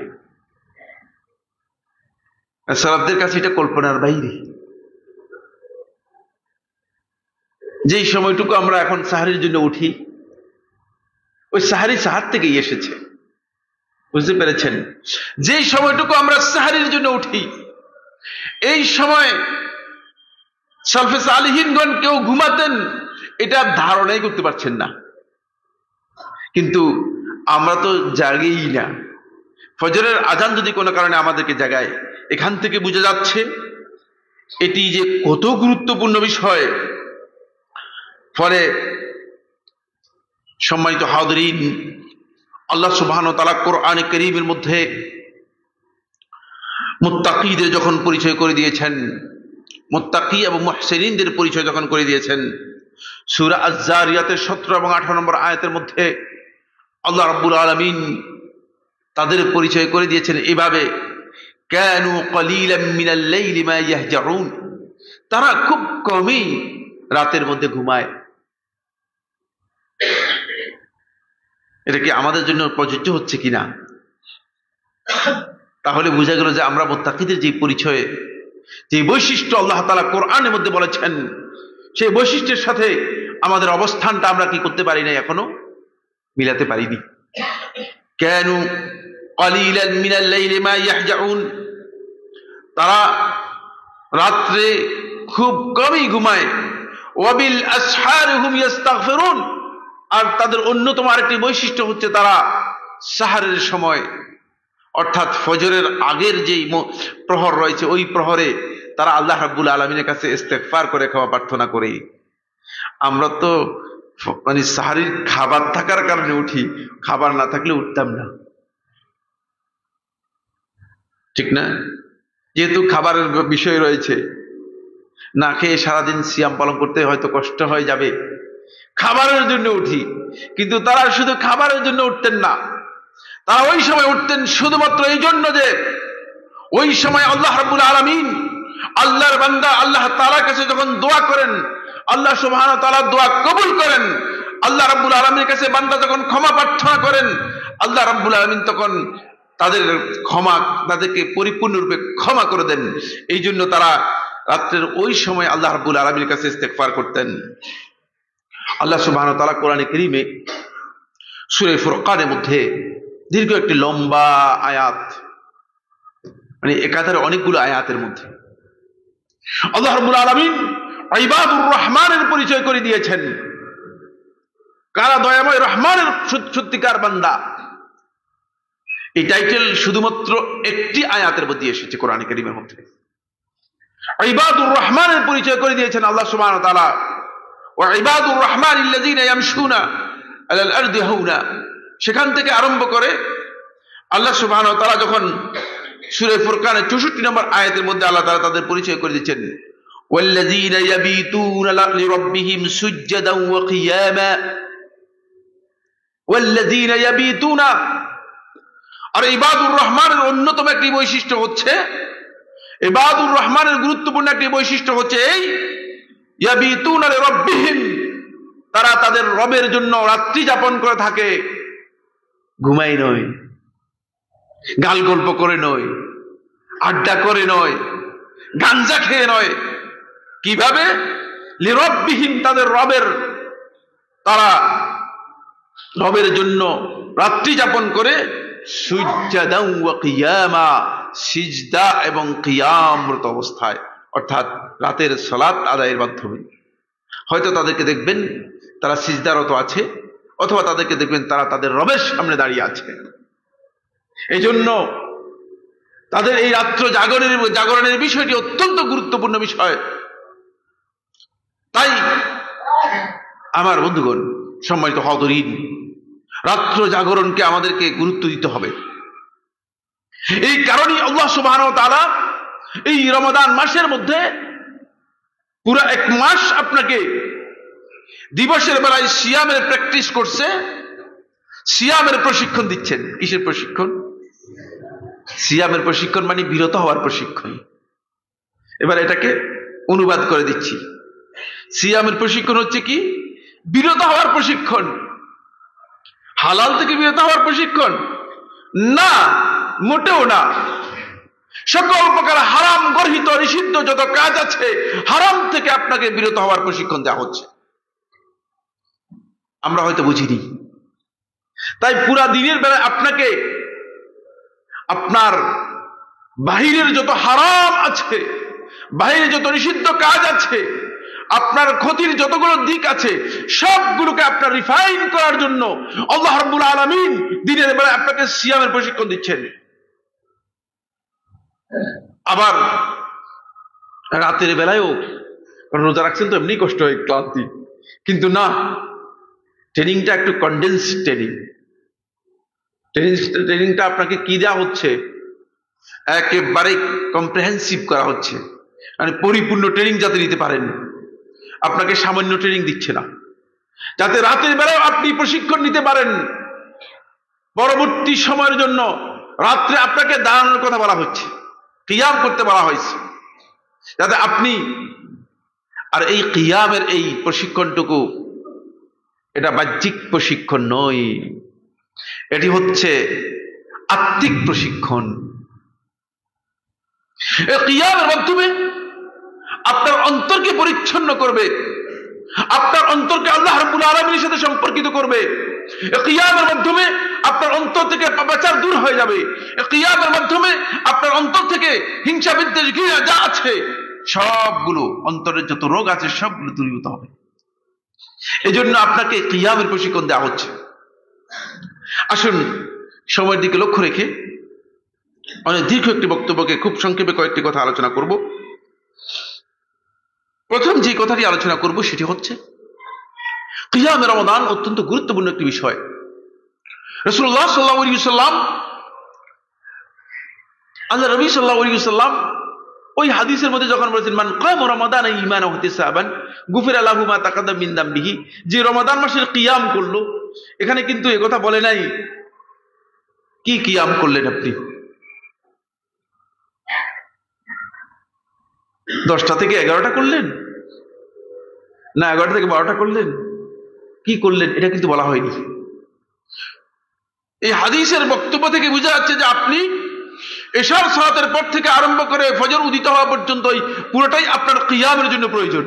সালাফদের কাছে এটা কল্পনার বাইরে। যেই সময়টুকু আমরা এখন সাহারির জন্য উঠি, ওই সাহারি সাহার থেকেই এসেছে। বুঝতে পেরেছেন? যেই সময়টুকু আমরা সাহারির জন্য উঠি, এই সময় সালফে সালিহিনগণ কেউ ঘুমাতেন, এটা ধারণাই করতে পারছেন না। কিন্তু আমরা তো জাগেই না। ফজরের আজান যদি কোনো কারণে আমাদেরকে জাগায়, এখান থেকে বোঝা যাচ্ছে এটি যে কত গুরুত্বপূর্ণ বিষয়। ফলে সম্মানিত হাজিরিন, আল্লাহ সুবহানাহু ওয়া তাআলা কোরআনে কারীমের মধ্যে মুত্তাকীদের যখন পরিচয় করে দিয়েছেন, মুত্তাকী এবং মুহসিনিনদের পরিচয় যখন করে দিয়েছেন, সূরা আয-যারিয়াতের 17 এবং 18 নম্বর আয়াতের মধ্যে আল্লাহ রাব্বুল আলামিন তাদের পরিচয় করে দিয়েছেন এভাবে, কানু কলিলাম মিনাল লাইলি মা ইয়াহজাউন। তারা খুব কমই রাতের মধ্যে ঘুমায়। এটা কি আমাদের জন্য প্রযোজ্য হচ্ছে কিনা? তাহলে বোঝা গেল যে আমরা মুত্তাকীদের যে পরিচয়ে, যে বৈশিষ্ট্য আল্লাহ তাআলা কোরআনের মধ্যে বলেছেন, সেই বৈশিষ্ট্যের সাথে আমাদের অবস্থানটা আমরা কি করতে পারি না, এখনো মিলাতে পারিনি। কানু কলিলান মিনাল লাইলি মা ইয়াহজাউন। তারা রাত্রে খুব কমই ঘুমায়। ওয়াবিল আসহারি হুম ইস্তাগফিরুন। আর তাদের অন্যতম আরেকটি বৈশিষ্ট্য হচ্ছে তারা সাহারের সময়, অর্থাৎ ফজরের আগের যেই প্রহর রয়েছে, ওই প্রহরে তারা আল্লাহ রাব্বুল আলামিনের কাছে ইস্তেগফার করে, ক্ষমা প্রার্থনা করে। আমরা তো মানে সাহারির খাবার থাকার কারণে উঠি, খাবার না থাকলে উঠতাম না, ঠিক না? যেহেতু খাবারের বিষয় রয়েছে, না খেয়ে সারাদিন সিয়াম পালন করতে হয়তো কষ্ট হয়ে যাবে, খাবারের জন্য উঠি। কিন্তু তারা শুধু খাবারের জন্য উঠতেন না, তারা ওই সময় উঠতেন শুধুমাত্র এই জন্য যে ওই সময় আল্লাহ রাব্বুল আলামিন, আল্লাহর বান্দা আল্লাহ তাআলার কাছে যখন দোয়া করেন, আল্লাহ সুবহানাহু ওয়া তাআলা দোয়া কবুল করেন। আল্লাহ রাব্বুল আলামিনের কাছে বান্দা যখন ক্ষমা প্রার্থনা করেন, আল্লাহ রাব্বুল আলামিন তখন তাদেরকে পরিপূর্ণরূপে ক্ষমা করে দেন। এই জন্য তারা রাত্রের ওই সময় আল্লাহ রাব্বুল আলামিনের কাছে ইস্তেগফার করতেন। আল্লাহ সুবহানাহু ওয়া তাআলা কোরআনে কারীমে সূরা ফুরকানের মধ্যে দীর্ঘ একটি লম্বা আয়াত, মানে একাধারে অনেকগুলো আয়াতের মধ্যে আল্লাহ রাব্বুল আলামিন ইবাদুর রহমানের পরিচয় করে দিয়েছেন। কারা দয়াময় রহমানের সত্যিকার বান্দা, এই টাইটেল শুধুমাত্র একটি আয়াতের মধ্যে এসেছে কোরআনে কারীমের মধ্যে। ইবাদুর রহমানের পরিচয় করে দিয়েছেন আল্লাহ সুবহানাহু ওয়া তাআলা, ওয়া ইবাদুর রহমানিল্লাযীনা ইয়ামশুনা আলাল আরদি হাওনা। সেখান থেকে আরম্ভ করে আল্লাহ সুবহানাহু ওয়া তাআলা যখন সূরা ফুরকানের 64 নম্বর আয়াতের মধ্যে আল্লাহ তাআলা তাদের পরিচয় করে দিয়েছেন, ওয়াল্লাযীনা ইয়াবিতুনা লিরাব্বিহিম সুজদান ওয়া কিয়ামা। ওয়াল্লাযীনা ইয়াবিতুনা, আর ইবাদুর রহমানের অন্যতম একটি বৈশিষ্ট্য হচ্ছে, ইবাদুর রহমানের গুরুত্বপূর্ণ একটি বৈশিষ্ট্য হচ্ছে এই, ইয়াবিতুনা লিরাব্বিহিম, তারা তাদের রবের জন্য রাত্রি যাপন করে থাকে। ঘুমাই নয়, গাল গল্প করে নয়, আড্ডা করে নয়, গাঞ্জা খেয়ে নয়, কিভাবে? লিরব্বিহিম, তাদের রবের, তারা রবের জন্য রাত্রি যাপন করে, সুজদান ওয়া কিয়ামা, সিজদা এবং কিয়ামরত অবস্থায়, অর্থাৎ রাতের সালাত আদায়ের মাধ্যমে। হয়তো তাদেরকে দেখবেন তারা সিজদারত আছে, অথবা তাদেরকে দেখবেন তারা তাদের রবের সামনে দাঁড়িয়ে আছে। এই জন্য তাদের এই রাত্র জাগরণের বিষয়টি অত্যন্ত গুরুত্বপূর্ণ বিষয়। তাই আমার বন্ধুগণ, সম্মানিত হাজিরিন, রাত্র জাগরণকে আমাদেরকে গুরুত্ব দিতে হবে। এই কারণেই আল্লাহ সুবহানাহু ওয়া তাআলা এই রমাদান মাসের মধ্যে পুরো এক মাস আপনাকে দিবসের বেলায় সিয়ামের প্র্যাকটিস করছে, সিয়ামের প্রশিক্ষণ দিচ্ছেন। কিসের প্রশিক্ষণ? সিয়ামের প্রশিক্ষণ মানে বিরত হওয়ার প্রশিক্ষণ। এবার এটাকে অনুবাদ করে দিচ্ছি। সিয়ামের প্রশিক্ষণ হচ্ছে কি? বিরত হওয়ার প্রশিক্ষণ। হালাল থেকে বিরত হওয়ার প্রশিক্ষণ না, মোটেও না। সকল প্রকার হারাম গর্হিত নিষিদ্ধ যত কাজ আছে, হারাম থেকে আপনাকে বিরত হওয়ার প্রশিক্ষণ দেওয়া হচ্ছে। আমরা হয়তো বুঝিনি। তাই পুরা দিনের বেলায় আপনাকে আপনার বাহিরের যত হারাম আছে, বাহিরে যত নিষিদ্ধ কাজ আছে, আপনার ক্ষতির যতগুলো দিক আছে, সবগুলোকে আপনার রিফাইন করার জন্য আল্লাহ রাব্বুল আলামিন দিনের বেলায় আপনাকে সিয়ামের প্রশিক্ষণ দিচ্ছেন। আবার রাতের বেলায়ও, কারণ রোজা রাখছেন তো এমনি কষ্ট হয়, ক্লান্তি, কিন্তু না, ট্রেনিংটা একটু কনডেন্স ট্রেনিং। ট্রেনিংটা আপনাকে কি দেওয়া হচ্ছে? একেবারে কম্প্রিহেন্সিভ করা হচ্ছে, মানে পরিপূর্ণ ট্রেনিং যাতে নিতে পারেন। আপনাকে সামান্য ট্রেনিং দিচ্ছে না, যাতে রাতের বেলায় আপনি প্রশিক্ষণ নিতে পারেন। পরবর্তী সময়ের জন্য রাত্রে আপনাকে দাঁড়ানোর কথা বলা হচ্ছে, কিয়াম করতে বলা হয়েছে, যাতে আপনি, আর এই কিয়ামের এই প্রশিক্ষণটুকু এটা বাহ্যিক প্রশিক্ষণ নয়, এটি হচ্ছে আত্মিক প্রশিক্ষণ। এই কিয়ামের মাধ্যমে আপনার অন্তরকে পরিচ্ছন্ন করবে, আপনার অন্তরকে আল্লাহ রাব্বুল আলামিনের সাথে সম্পর্কিত করবে। এই কিয়ামের মাধ্যমে আপনার অন্তর থেকে পাপাচার দূর হয়ে যাবে। এই কিয়ামের মাধ্যমে আপনার অন্তর থেকে হিংসা বিদ্বেষ ঘৃণা যা আছে সবগুলো, অন্তরের যত রোগ আছে সবগুলো দূরীভূত হবে। এই জন্য আপনাকে কিয়ামের প্রশিক্ষণ দেওয়া হচ্ছে। আসুন সময়ের দিকে লক্ষ্য রেখে অনেক দীর্ঘ একটি বক্তব্যকে খুব সংক্ষেপে কয়েকটি কথা আলোচনা করব। প্রথম যে কথাটি আলোচনা করব সেটি হচ্ছে কিয়ামে রমাদান অত্যন্ত গুরুত্বপূর্ণ একটি বিষয়। রাসূলুল্লাহ সাল্লাল্লাহু আলাইহি ওয়াসাল্লাম, আল্লাহ নবী সাল্লাল্লাহু আলাইহি ওয়াসাল্লাম ওই হাদিসের মধ্যে যখন বলেছেন, মান কামা রমাদান ঈমানান ওয়া ইহতিসাবান গুফিরা লাহু মা তাকাদ্দাম মিন যামবিহি, যে রমাদান মাসের কিয়াম করলো, এখানে কিন্তু এ কথা বলে নাই কি কিয়াম করলেন আপনি, 10টা থেকে 11টা করলেন না 11টা থেকে 12টা করলেন, কি করলেন, এটা কিন্তু বলা হয়নি। এই হাদিসের বক্তব্য থেকে বোঝা যাচ্ছে যে আপনি এশার সালাতের পর থেকে আরম্ভ করে ফজর উদিত হওয়া পর্যন্ত পুরোটাই আপনার কিয়ামের জন্য প্রয়োজন।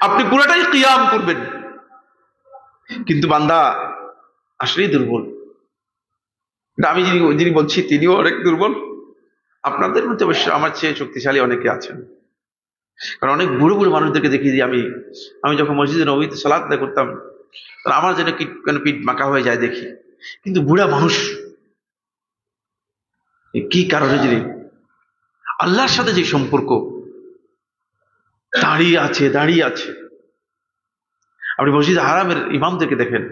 আপনি পুরোটাই কিয়াম করবেন। কিন্তু বান্দা আসলেই দুর্বল। আমি যিনি বলছি তিনিও অনেক দুর্বল। আপনাদের মধ্যে অবশ্য আমার চেয়ে শক্তিশালী অনেকে আছেন। কারণ অনেক বুড়ো বুড়ো মানুষদেরকে দেখি যে আমি যখন মসজিদে নববীতে সালাত আদায় করতাম, আমার যেন পিঠ মাকা হয়ে যায় দেখি। কিন্তু বুড়া মানুষ, কি কারণে যিনি আল্লাহর সাথে যে সম্পর্ক দাঁড়িয়ে আছে। আপনি মসজিদ হারামের ইমামদেরকে দেখেন।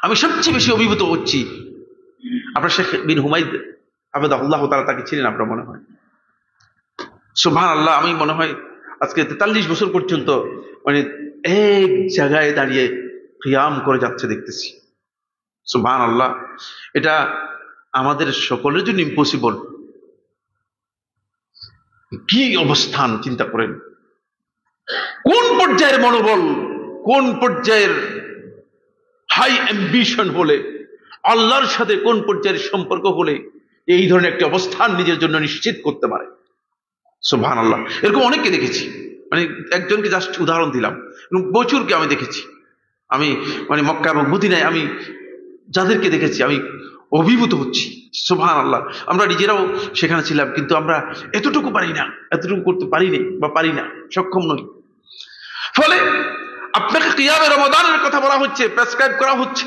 আমি সবচেয়ে বেশি অভিভূত হচ্ছি আপনার শেখ বিন হুমায়দ হাফিজাহুল্লাহ তাআলা, তাকে ছিলেন আপনার মনে হয়? সুবহানাল্লাহ, আমি মনে হয় আজকে 43 বছর পর্যন্ত মানে এক জায়গায় দাঁড়িয়ে কিয়াম করে যাচ্ছে দেখতেছি। সুবহানাল্লাহ, এটা আমাদের সকলের জন্য ইম্পসিবল। কি অবস্থান চিন্তা করেন, কোন পর্যায়ের মনোবল, কোন পর্যায়ের হাই অ্যাম্বিশন হলে, আল্লাহর সাথে কোন পর্যায়ের সম্পর্ক হলে এই ধরনের একটি অবস্থান নিজের জন্য নিশ্চিত করতে পারে। সুবহানাল্লাহ। এরকম অনেককে দেখেছি, মানে একজনকে জাস্ট উদাহরণ দিলাম, এবং প্রচুরকে আমি দেখেছি। আমি মানে মক্কা এবং মদিনায় আমি যাদেরকে দেখেছি আমি অভিভূত হচ্ছি। সুবহানাল্লাহ। আমরা নিজেরাও সেখানে ছিলাম, কিন্তু আমরা এতটুকু পারি না, এতটুকু করতে পারিনি বা পারি না, সক্ষম নই। ফলে আপনাকে কিয়ামে রমাদানের কথা বলা হচ্ছে, প্রেসক্রাইব করা হচ্ছে,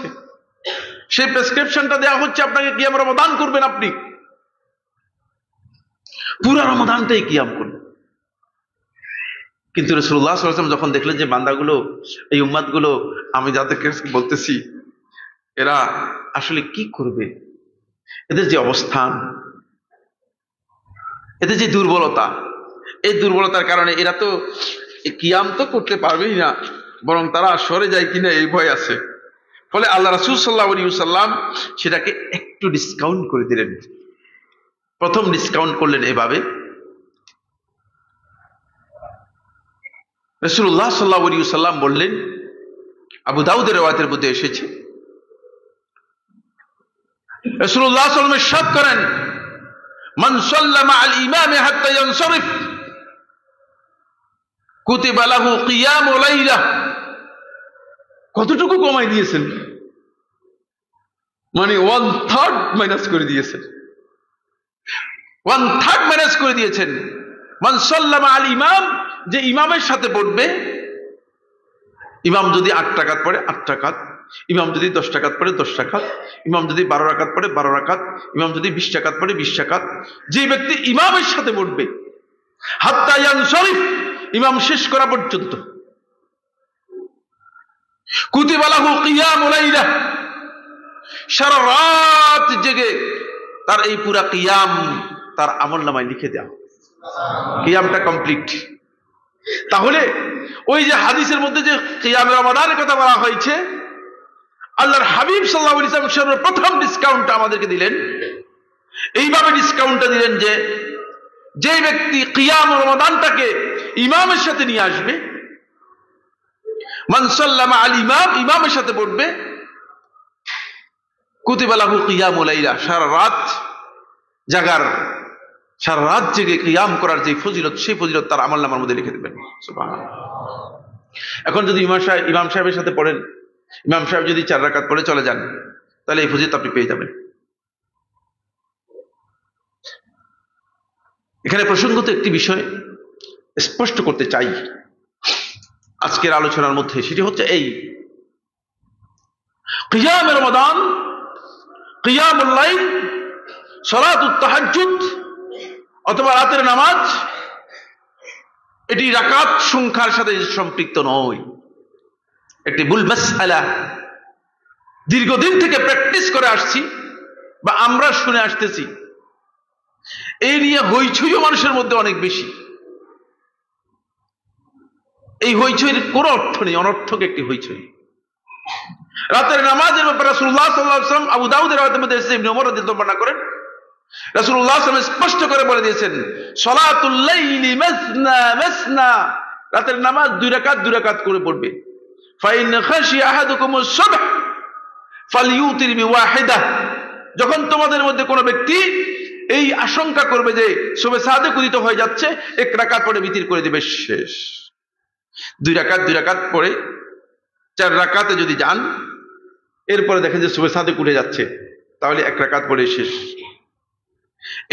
সেই প্রেসক্রিপশনটা দেওয়া হচ্ছে আপনাকে, কিয়ামে রমাদান করবেন আপনি, পুরা রমাদানটাই কিয়াম করবেন। কিন্তু রাসূলুল্লাহ সাল্লাল্লাহু আলাইহি ওয়াসাল্লাম যখন দেখলেন যে বান্দাগুলো, এই উম্মাতগুলো, আমি যাদেরকে বলতেছি, এরা আসলে কি করবে, এদের যে অবস্থান, এদের যে দুর্বলতা, এই দুর্বলতার কারণে এরা তো কিয়াম তো করতে পারবেই না, বরং তারা সরে যায় কিনা এই ভয় আছে। ফলে আল্লাহ রাসূল সাল্লাল্লাহু আলাইহি ওয়াসাল্লাম সেটাকে একটু ডিসকাউন্ট করে দিলেন। প্রথম ডিসকাউন্ট করলেন এভাবে, রাসূলুল্লাহ সাল্লাল্লাহু আলাইহি ওয়াসাল্লাম বললেন, আবু দাউদের riwayতের মধ্যে এসেছে, রাসূলুল্লাহ সাল্লাল্লাহু আলাইহি ওয়াসাল্লাম ইরশাদ করেন, মান সাল্লামা আল ইমাম হাত্তা ইয়ানসারিফ কুতিবা লাহু কিয়ামু লাইলা। কতটুকু কমাই দিয়েছেন, মানে 1/3 মাইনাস করে দিয়েছেন, 1/3 মাইনাস করে দিয়েছেন। মান সাল্লামা আল ইমাম, যে ইমামের সাথে পড়বে, ইমাম যদি 8 রাকাত পড়ে 8 রাকাত, ইমাম যদি 10 রাকাত পড়ে 10 রাকাত, ইমাম যদি 12 রাকাত পড়ে 12 রাকাত, ইমাম যদি 20 রাকাত পড়ে 20 রাকাত, যে ব্যক্তি ইমামের সাথে পড়বে হাত্তা ইয়ানসারিফ, ইমাম শেষ করা পর্যন্ত, কুতিবা লাহু কিয়ামু লাইলা, সারা রাত জেগে তার এই পুরা কিয়াম তার আমলনামায় লিখে দেওয়া, কিয়ামটা কমপ্লিট। তাহলে ওই যে হাদিসের মধ্যে যে কিয়ামে রমাদানের কথা বলা হয়েছে, আল্লাহর হাবিব সাল্লাল্লাহু আলাইহি ওয়াসাল্লাম সর্বপ্রথম ডিসকাউন্টটা আমাদেরকে দিলেন, এইভাবে ডিসকাউন্টটা দিলেন যে ব্যক্তি কিয়াম রমাদানটাকে ইমামের সাথে নিয়ে আসবে, মান সাল্লামা আল ইমাম, ইমামের সাথে পড়বে, কুতিবা লাহু কিয়ামু লাইলা, সারা রাত জাগার, সারা রাত জেগে কিয়াম করার যে ফজিলত, সেই ফজিলত তার আমলনামার মধ্যে লিখে দেবেন। সুবহানাল্লাহ। এখন যদি ইমাম সাহেবের সাথে পড়েন, ইমাম সাহেব যদি 4 রাকাত পড়ে চলে যান, তাহলে এই ফজিলত আপনি পেয়ে যাবেন। এখানে প্রসঙ্গত একটি বিষয় স্পষ্ট করতে চাই আজকের আলোচনার মধ্যে, সেটি হচ্ছে এই কিয়াম রমাদান, কিয়ামুল লাইল, সালাতুত তাহাজ্জুদ অথবা রাতের নামাজ, এটি রাকাত সংখ্যার সাথে সম্পৃক্ত নয়, একটি ভুল মাসআলা। দীর্ঘদিন থেকে প্র্যাকটিস করে আসছি বা আমরা শুনে আসতেছি, এই নিয়ে হইচইও মানুষের মধ্যে অনেক বেশি। এই হইচইয়ের কোনো অর্থ নেই, অনর্থক একটি হইচই। রাতের নামাজের ব্যাপারে রাসূলুল্লাহ সাল্লাল্লাহু আলাইহি ওয়াসাল্লাম আবু দাউদের riwayতের মধ্যে এসেছে, ইবনে ওমর রাদিয়াল্লাহু বর্ণনা করেন, রাসূলুল্লাহ সাল্লাল্লাহু আলাইহি ওয়াসাল্লাম স্পষ্ট করে বলে দিয়েছেন, সালাতুল লাইলি মাসনা মাসনা, রাতের নামাজ 2 রাকাত 2 রাকাত করে পড়বে। ফাইন খাশিয়া আহাদুকুমুস সুবহ ফালইউতির বিওয়াহিদা, যখন তোমাদের মধ্যে কোনো ব্যক্তি এই আশঙ্কা করবে যে সুবহে সাদেক উদিত হয়ে যাচ্ছে, 1 রাকাত পড়ে বিতির করে দিবে, শেষ। 2 রাকাত 2 রাকাত পড়ে 4 রাকাতে যদি যান, এরপরে দেখেন যে সুবহে সাদেক উঠে যাচ্ছে, তাহলে 1 রাকাত পড়ে শেষ।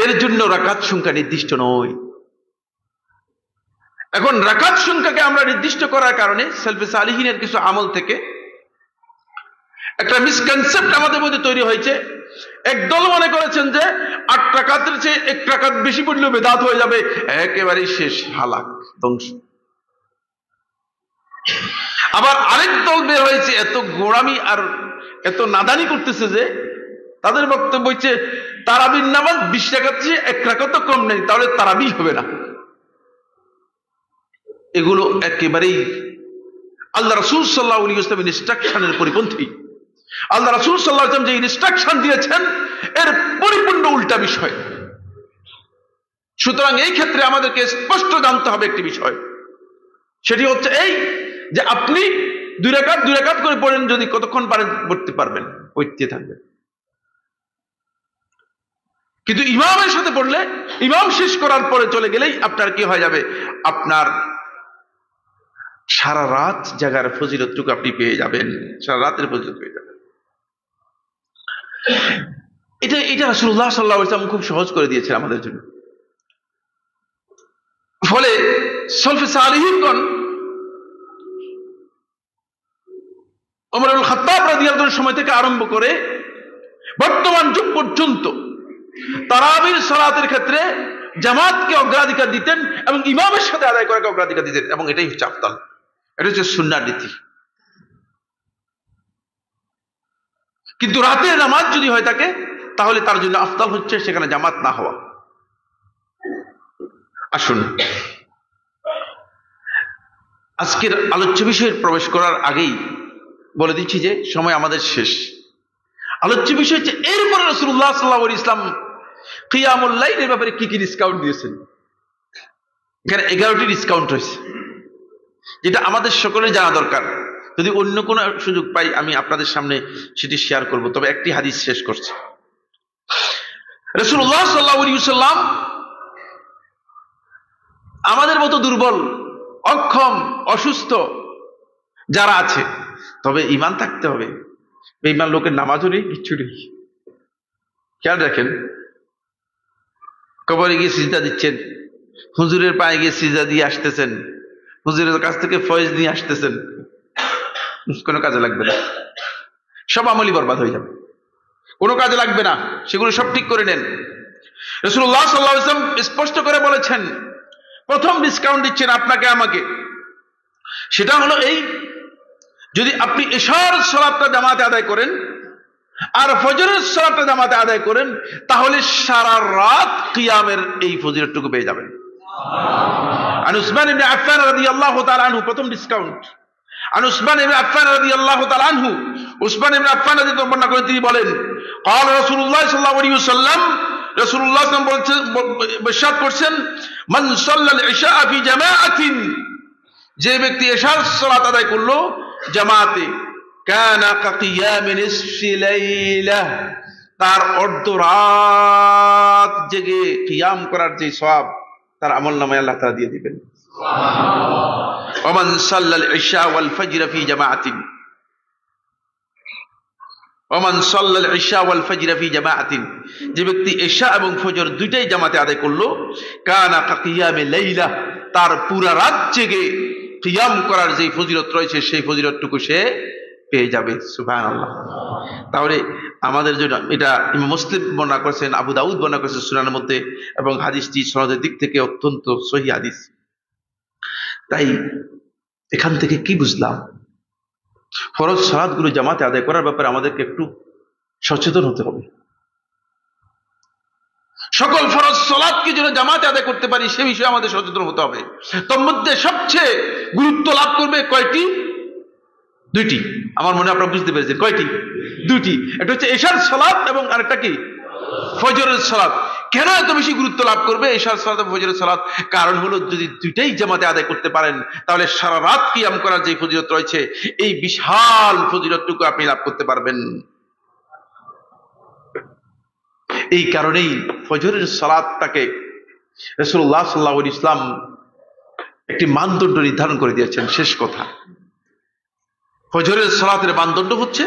এর জন্য রাকাত সংখ্যা নির্দিষ্ট নয়। এখন রাকাত সংখ্যাকে আমরা নির্দিষ্ট করার কারণে সালফে সালিহিনের কিছু আমল থেকে একটা মিসকনসেপ্ট আমাদের মধ্যে তৈরি হয়েছে। একদল মনে করেছেন যে 8 রাকাতের চেয়ে 1 রাকাত বেশি পড়লেও বেদাত হয়ে যাবে, একেবারেই শেষ, হালাক, ধ্বংস। আবার আরেক দল বের হয়েছে, এত গোড়ামি আর এত নাদানি করতেছে যে তাদের বক্তব্য হচ্ছে তারাবির নামাজ 20 রাকাত চেয়ে 1 রাকাত কম নেই, তাহলে তারাবি হবে না। এগুলো একেবারেই আল্লাহ রাসূল সাল্লাল্লাহু আলাইহি ওয়াসাল্লামের ইনস্ট্রাকশনের পরিপন্থী। আল্লাহ রাসূল সাল্লাল্লাহু আলাইহি ওয়াসাল্লাম যে ইনস্ট্রাকশন দিয়েছেন, এর পরিপূর্ণ উল্টা বিষয়। সুতরাং এই ক্ষেত্রে আমাদেরকে স্পষ্ট জানতে হবে একটি বিষয়, সেটি হচ্ছে এই যে আপনি 2 রাকাত করে পড়েন, যদি কতক্ষণ পারেন পড়তে পারবেন, পড়তে থাকবেন। কিন্তু ইমামের সাথে পড়লে, ইমাম শেষ করার পরে চলে গেলেই আপনার কি হয়ে যাবে, আপনার সারা রাত জাগার ফজিলতটুকু আপনি পেয়ে যাবেন, সারা রাতের ফজিলত পেয়ে যাবেন। এটা রাসূলুল্লাহ সাল্লাল্লাহু আলাইহি ওয়াসাল্লাম খুব সহজ করে দিয়েছেন আমাদের জন্য। ফলে সলফে সালিহিনগণ ওমর ইবনে খাত্তাব রাদিয়াল্লাহু আনহুর সময় থেকে আরম্ভ করে বর্তমান যুগ পর্যন্ত তারাবির সালাতের ক্ষেত্রে জামাতকে অগ্রাধিকার দিতেন এবং ইমামের সাথে আদায় করাকে অগ্রাধিকার দিতেন, এবং এটাই হচ্ছে আফদাল, এটা হচ্ছে সুন্নাহর রীতি। কিন্তু রাতের নামাজ যদি হয় থাকে তাহলে তার জন্য আফদাল হচ্ছে সেখানে জামাত না হওয়া। আসুন আজকের আলোচ্য বিষয়ে প্রবেশ করার আগেই বলে দিচ্ছি যে সময় আমাদের শেষ। আলোচ্য বিষয় হচ্ছে এরপরে রাসূলুল্লাহ সাল্লাল্লাহু আলাইহি ওয়াসাল্লাম কিয়ামুল লাইলের ব্যাপারে কি কি ডিসকাউন্ট দিয়েছেন। এখানে 11টি ডিসকাউন্ট হয়েছে, যেটা আমাদের সকলের জানা দরকার। যদি অন্য কোনো সুযোগ পাই আমি আপনাদের সামনে সেটি শেয়ার করব, তবে একটি হাদিস শেষ করছি। রাসূলুল্লাহ সাল্লাল্লাহু আলাইহি ওয়াসাল্লাম আমাদের মতো দুর্বল, অক্ষম, অসুস্থ যারা আছে, তবে ঈমান থাকতে হবে। বেঈমান লোকের নামাজও নেই, কিচ্ছু নেই। খেয়াল রাখেন, কবরে গিয়ে সিজদা দিচ্ছেন, হুজুরের পায়ে গিয়ে সিজদা দিয়ে আসতেছেন, হুজুরের কাছ থেকে ফয়েজ নিয়ে আসতেছেন, কোনো কাজে লাগবে না, সব আমলই বরবাদ হয়ে যাবে, কোনো কাজে লাগবে না, সেগুলো সব ঠিক করে নেন। রাসূলুল্লাহ সাল্লাল্লাহু আলাইহি ওয়াসাল্লাম স্পষ্ট করে বলেছেন, প্রথম ডিসকাউন্ট দিচ্ছেন আপনাকে আমাকে, সেটা হলো এই, যদি আপনি ইশার সালাতটা জামাতে আদায় করেন আর ফজরের সালাতটা জামাতে আদায় করেন, তাহলে সারা রাত কিয়ামের এই ফজিলতটুকু পেয়ে যাবেন। আন উসমান ইবনে আফফান রাদিয়াল্লাহু তাআলা আনহু, প্রথম ডিসকাউন্ট। আন উসমান ইবনে আফফান রাদিয়াল্লাহু তাআলা আনহু, উসমান ইবনে আফফান রাদিয়াল্লাহু বর্ণনা করেন, তিনি বলেন, قال রাসূলুল্লাহ সাল্লাল্লাহু আলাইহি ওয়াসাল্লাম, রাসূলুল্লাহ সাল্লাল্লাহু আলাইহি ওয়াসাল্লাম বলছেন, ইরশাদ করছেন, মান সাল্লাল ইশা ফি জামাআতিন, যে ব্যক্তি ইশার সালাত আদায় করলো জামাতে, কানা কাকিয়ামি নিসফি লাইলা, তার অর্ধ রাত জেগে কিয়াম করার যে সওয়াব তার আমলনামায় আল্লাহ তাআলা দিয়ে দিবেন। সুবহানাল্লাহ। ওয়া মান সাল্লাল ইশা ওয়াল ফজর ফি জামাআতিন, ওয়া মান সাল্লাল ইশা ওয়াল ফজর ফি জামাআতিন, যে ব্যক্তি ইশা এবং ফজর দুইটাই জামাতে আদায় করলো, কানা কাকিয়ামি লাইলা, তার পুরা রাত জেগে কিয়াম করার যে ফজিলত রয়েছে সেই ফজিলতটুকু সে পেয়ে যাবে। সুবহানাল্লাহ। তাহলে আমাদের জন্য এটা ইমাম মুসলিম বর্ণনা করেছেন, আবু দাউদ বর্ণনা করেছেন সুনানের মধ্যে, এবং হাদিসটি সনদের দিক থেকে অত্যন্ত সহিহ হাদিস। তাই এখান থেকে কি বুঝলাম, ফরজ সালাতগুলো জামাতে আদায় করার ব্যাপারে আমাদেরকে একটু সচেতন হতে হবে। সকল ফরজ সালাতকে যেন জামাতে আদায় করতে পারি সে বিষয়ে আমাদের সচেতন হতে হবে। তোর মধ্যে সবচেয়ে গুরুত্ব লাভ করবে কয়টি? দুইটি। আমার মনে আপনারা বুঝতে পেরেছেন কয়টি? দুইটি। একটা হচ্ছে ইশার সালাত এবং আরেকটা কি? ফজরের সালাত। কেন এত বেশি গুরুত্ব লাভ করবে ইশার সালাত এবং ফজরের সালাত? কারণ হলো, যদি দুইটাই জামাতে আদায় করতে পারেন তাহলে সারা রাত কিয়াম করার যে ফজিলত রয়েছে এই বিশাল ফজিলতটুকু আপনি লাভ করতে পারবেন। এই কারণেই ফজরের সালাতটাকে রাসূলুল্লাহ সাল্লাল্লাহু আলাইহি ওয়াসাল্লাম একটি মানদণ্ড নির্ধারণ করে দিয়েছেন। শেষ কথা, ফজরের সালাতের মানদণ্ড হচ্ছে,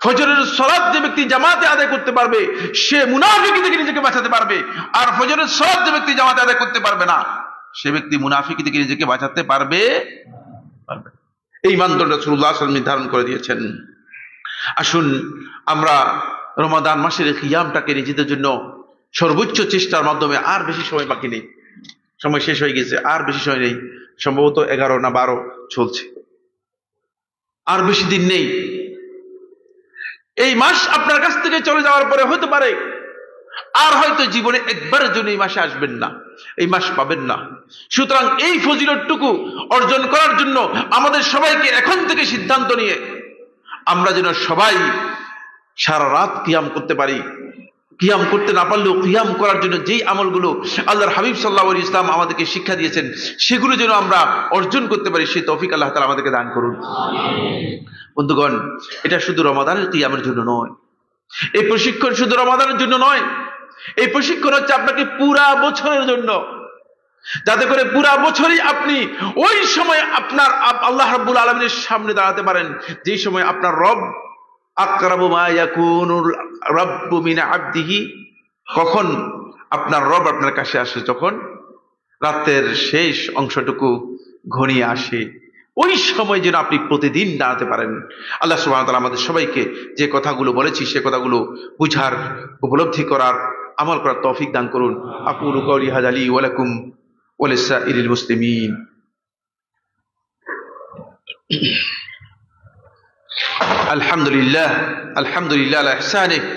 ফজরের সালাত যে ব্যক্তি জামাতে আদায় করতে পারবে সে মুনাফিকি থেকে নিজেকে বাঁচাতে পারবে, আর ফজরের সালাত যে ব্যক্তি জামাতে আদায় করতে পারবে না সে ব্যক্তি মুনাফিকি থেকে নিজেকে বাঁচাতে পারবে। এই মানদণ্ড রাসূলুল্লাহ সাল্লাল্লাহু আলাইহি ওয়াসাল্লাম নির্ধারণ করে দিয়েছেন। আসুন আমরা রমাদান মাসের কিয়ামটাকে নিজেদের জন্য সর্বোচ্চ চেষ্টার মাধ্যমে, আর বেশি সময় বাকি নেই, সময় শেষ হয়ে গেছে, আর বেশি সময় নেই, সম্ভবত 11 না 12 চলছে, আর বেশি দিন নেই। এই মাস আপনার কাছ থেকে চলে যাওয়ার পরে হতে পারে আর হয়তো জীবনে একবারের জন্য এই মাসে আসবেন না, এই মাস পাবেন না। সুতরাং এই ফজিলতটুকু অর্জন করার জন্য আমাদের সবাইকে এখন থেকে সিদ্ধান্ত নিয়ে আমরা যেন সবাই সারা রাত কিয়াম করতে পারি। কিয়াম করতে না পারলেও কিয়াম করার জন্য যেই আমলগুলো আল্লাহর হাবিব সাল্লাল্লাহু আলাইহি ওয়াসাল্লাম আমাদেরকে শিক্ষা দিয়েছেন সেগুলো যেন আমরা অর্জন করতে পারি, সেই তৌফিক আল্লাহ তাআলা আমাদেরকে দান করুন। বন্ধুগণ, এটা শুধু রমাদানের কিয়ামের জন্য নয়, এই প্রশিক্ষণ শুধু রমাদানের জন্য নয়, এই প্রশিক্ষণ হচ্ছে আপনাকে পুরা বছরের জন্য, যাতে করে পুরা বছরই আপনি ওই সময় আপনার আল্লাহ রাব্বুল আলামিনের সামনে দাঁড়াতে পারেন, যেই সময় আপনার রব আকরাবু মা ইয়াকুনুল রাব্বু মিন আবদিহি, কখন আপনার রব আপনার কাছে আসে, যখন রাতের শেষ অংশটুকু ঘনিয়ে আসে, ওই সময় যেন আপনি প্রতিদিন দাঁড়াতে পারেন। আল্লাহ সুবহানাহু ওয়া তাআলা আমাদের সবাইকে যে কথাগুলো বলেছি সে কথাগুলো বুঝার, উপলব্ধি করার, আমল করার তৌফিক দান করুন। আকুলু কাওলি হাযা লি ওয়া লাকুম ওয়া লিসাইরিল মুসলিমিন। আলহামদুলিল্লাহ, আলহামদুলিল্লাহ আলা ইহসানিহি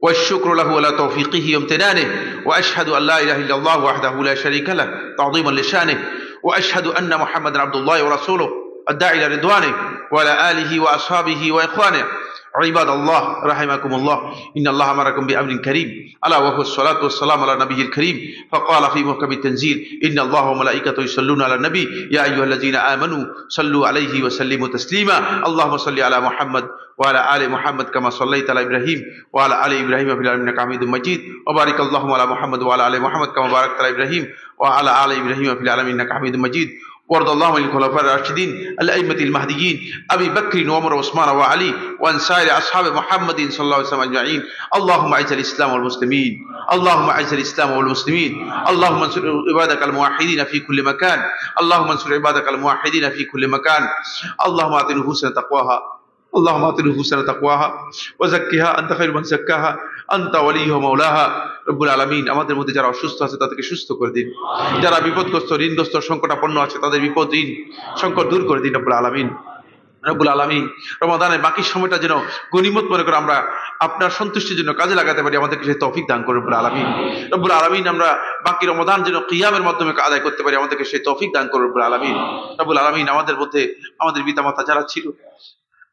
والشكر له على توفيقه وامتنانه، واشهد ان لا اله الا الله وحده لا شريك له تعظيما لشانه، واشهد ان محمدا عبد الله ورسوله الداعي الى رضوانه وعلى اله واصحابه واخوانه. عباد الله رحمكم الله، ان الله امركم بامر كريم الا وهو الصلاه والسلام على نبيه الكريم، فقال في محكم التنزيل ان الله وملائكته يصلون على النبي يا ايها الذين امنوا صلوا عليه وسلموا تسليما. اللهم صل على محمد وعلى آل محمد كما صليت على إبراهيم وعلى آل إبراهيم في العالمين إنك حميد مجيد، وبارك اللهم على محمد وعلى آل محمد كما باركت على إبراهيم وعلى آل إبراهيم في العالمين إنك حميد مجيد. وارض اللهم عن الخلفاء الراشدين الأئمة المهديين أبي بكر وعمر وعثمان وعلي وعن سائر أصحاب محمد صلى الله عليه وسلم أجمعين. اللهم أعز الإسلام والمسلمين، اللهم أعز الإسلام والمسلمين، اللهم انصر عبادك الموحدين في كل مكان، اللهم انصر عبادك الموحدين في كل مكان. اللهم أعط نفوسنا تقواها، اللهم آت نفوسنا تقواها وزكها أنت خير من زكاها أنت وليها مولاها. রব্বুল আলামিন আমাদের মধ্যে যারা অসুস্থ আছে তাদেরকে সুস্থ করে দিন, যারা বিপদগ্রস্ত, ঋণগ্রস্ত, সংকটাপন্ন আছে তাদের বিপদ, ঋণ, সংকট দূর করে দিন রব্বুল আলামিন। রব্বুল আলামিন রমাদানের বাকি সময়টা যেন গনিমত মনে করে আমরা আপনার সন্তুষ্টির জন্য কাজে লাগাতে পারি, আমাদেরকে সেই তৌফিক দান করুন রব্বুল আলামিন। রব্বুল আলামিন আমরা বাকি রমাদান যেন কিয়ামের মাধ্যমে আদায় করতে পারি, আমাদেরকে সেই তৌফিক দান করুন রব্বুল আলামিন। রব্বুল আলামিন আমাদের মধ্যে আমাদের পিতামাতা যারা ছিল,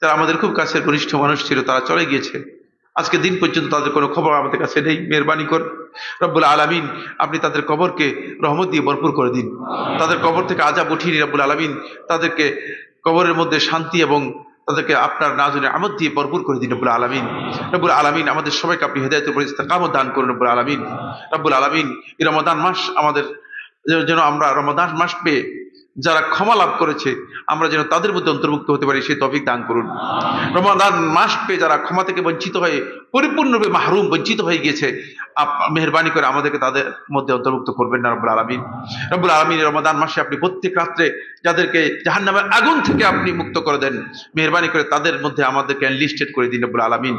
যারা আমাদের খুব কাছের ঘনিষ্ঠ মানুষ ছিল, তারা চলে গিয়েছে, আজকে দিন পর্যন্ত তাদের কোনো খবর আমাদের কাছে নেই। মেহেরবানি করে রব্বুল আলামিন আপনি তাদের কবরকে রহমত দিয়ে ভরপুর করে দিন, তাদের কবর থেকে আযাব উঠিয়ে নিন রব্বুল আলামিন, তাদেরকে কবরের মধ্যে শান্তি এবং তাদেরকে আপনার নাজুনের আমদ দিয়ে ভরপুর করে দিন রব্বুল আলামিন। রব্বুল আলামিন আমাদের সবাইকে আপনি হেদায়েতের উপর ইস্তেকামত দান করুন রব্বুল আলামিন। রব্বুল আলামিন এই রমাদান মাস আমাদের যেন আমরা রমাদান মাস পেয়ে যারা ক্ষমা লাভ করেছে আমরা যেন তাদের মধ্যে অন্তর্ভুক্ত হতে পারি, সেই তৌফিক দান করুন। রমাদান মাস পেয়ে যারা ক্ষমা থেকে বঞ্চিত হয়ে পরিপূর্ণরূপে মাহরুম, বঞ্চিত হয়ে গিয়েছে, মেহেরবানি করে আমাদেরকে তাদের মধ্যে অন্তর্ভুক্ত করবেন না রব্বুল আলামিন। রব্বুল আলামিন রমাদান মাসে আপনি প্রত্যেক রাত্রে যাদেরকে জাহান্নামের আগুন থেকে আপনি মুক্ত করে দেন, মেহেরবানি করে তাদের মধ্যে আমাদেরকে এনলিস্টেড করে দিন রব্বুল আলামিন।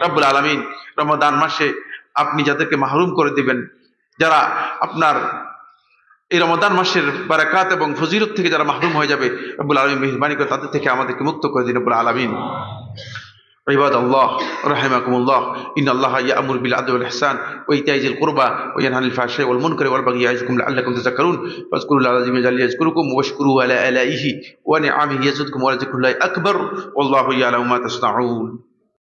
রব্বুল আলামিন রমাদান মাসে আপনি যাদেরকে মাহরুম করে দিবেন, যারা আপনার এই রমাদান মাসের বারাকাত এবং ফজিলত থেকে যারা মাহরুম হয়ে যাবে, রব্বুল আলামিন মেহেরবানি করে তাদের থেকে আমাদেরকে মুক্ত করে দিন রব্বুল আলামিন। ইবাদাল্লাহ রাহিমাকুমুল্লাহ, ইন্নাল্লাহা ইয়া'মুরু বিল আদলি ওয়াল ইহসান ওয়া ইতা'i যিল কুরবা ওয়া ইয়ানহা আনিল ফাহশাই ওয়াল মুনকারি ওয়াল বাগyi ইয়া'iযুকুম লা'আল্লাকুম তাযাক্কারুন ফাযকুরুল্লাহা আয-যিকরা ইয়াযকুরুকুম ওয়াশকুরুহু আলা আলাইহি ওয়া নি'আমিহি ইয়াজিদকুম ওয়া লাযিকরুল্লাহি আকবার ওয়াল্লাহু ইয়া'লামু মা তাসনাউন।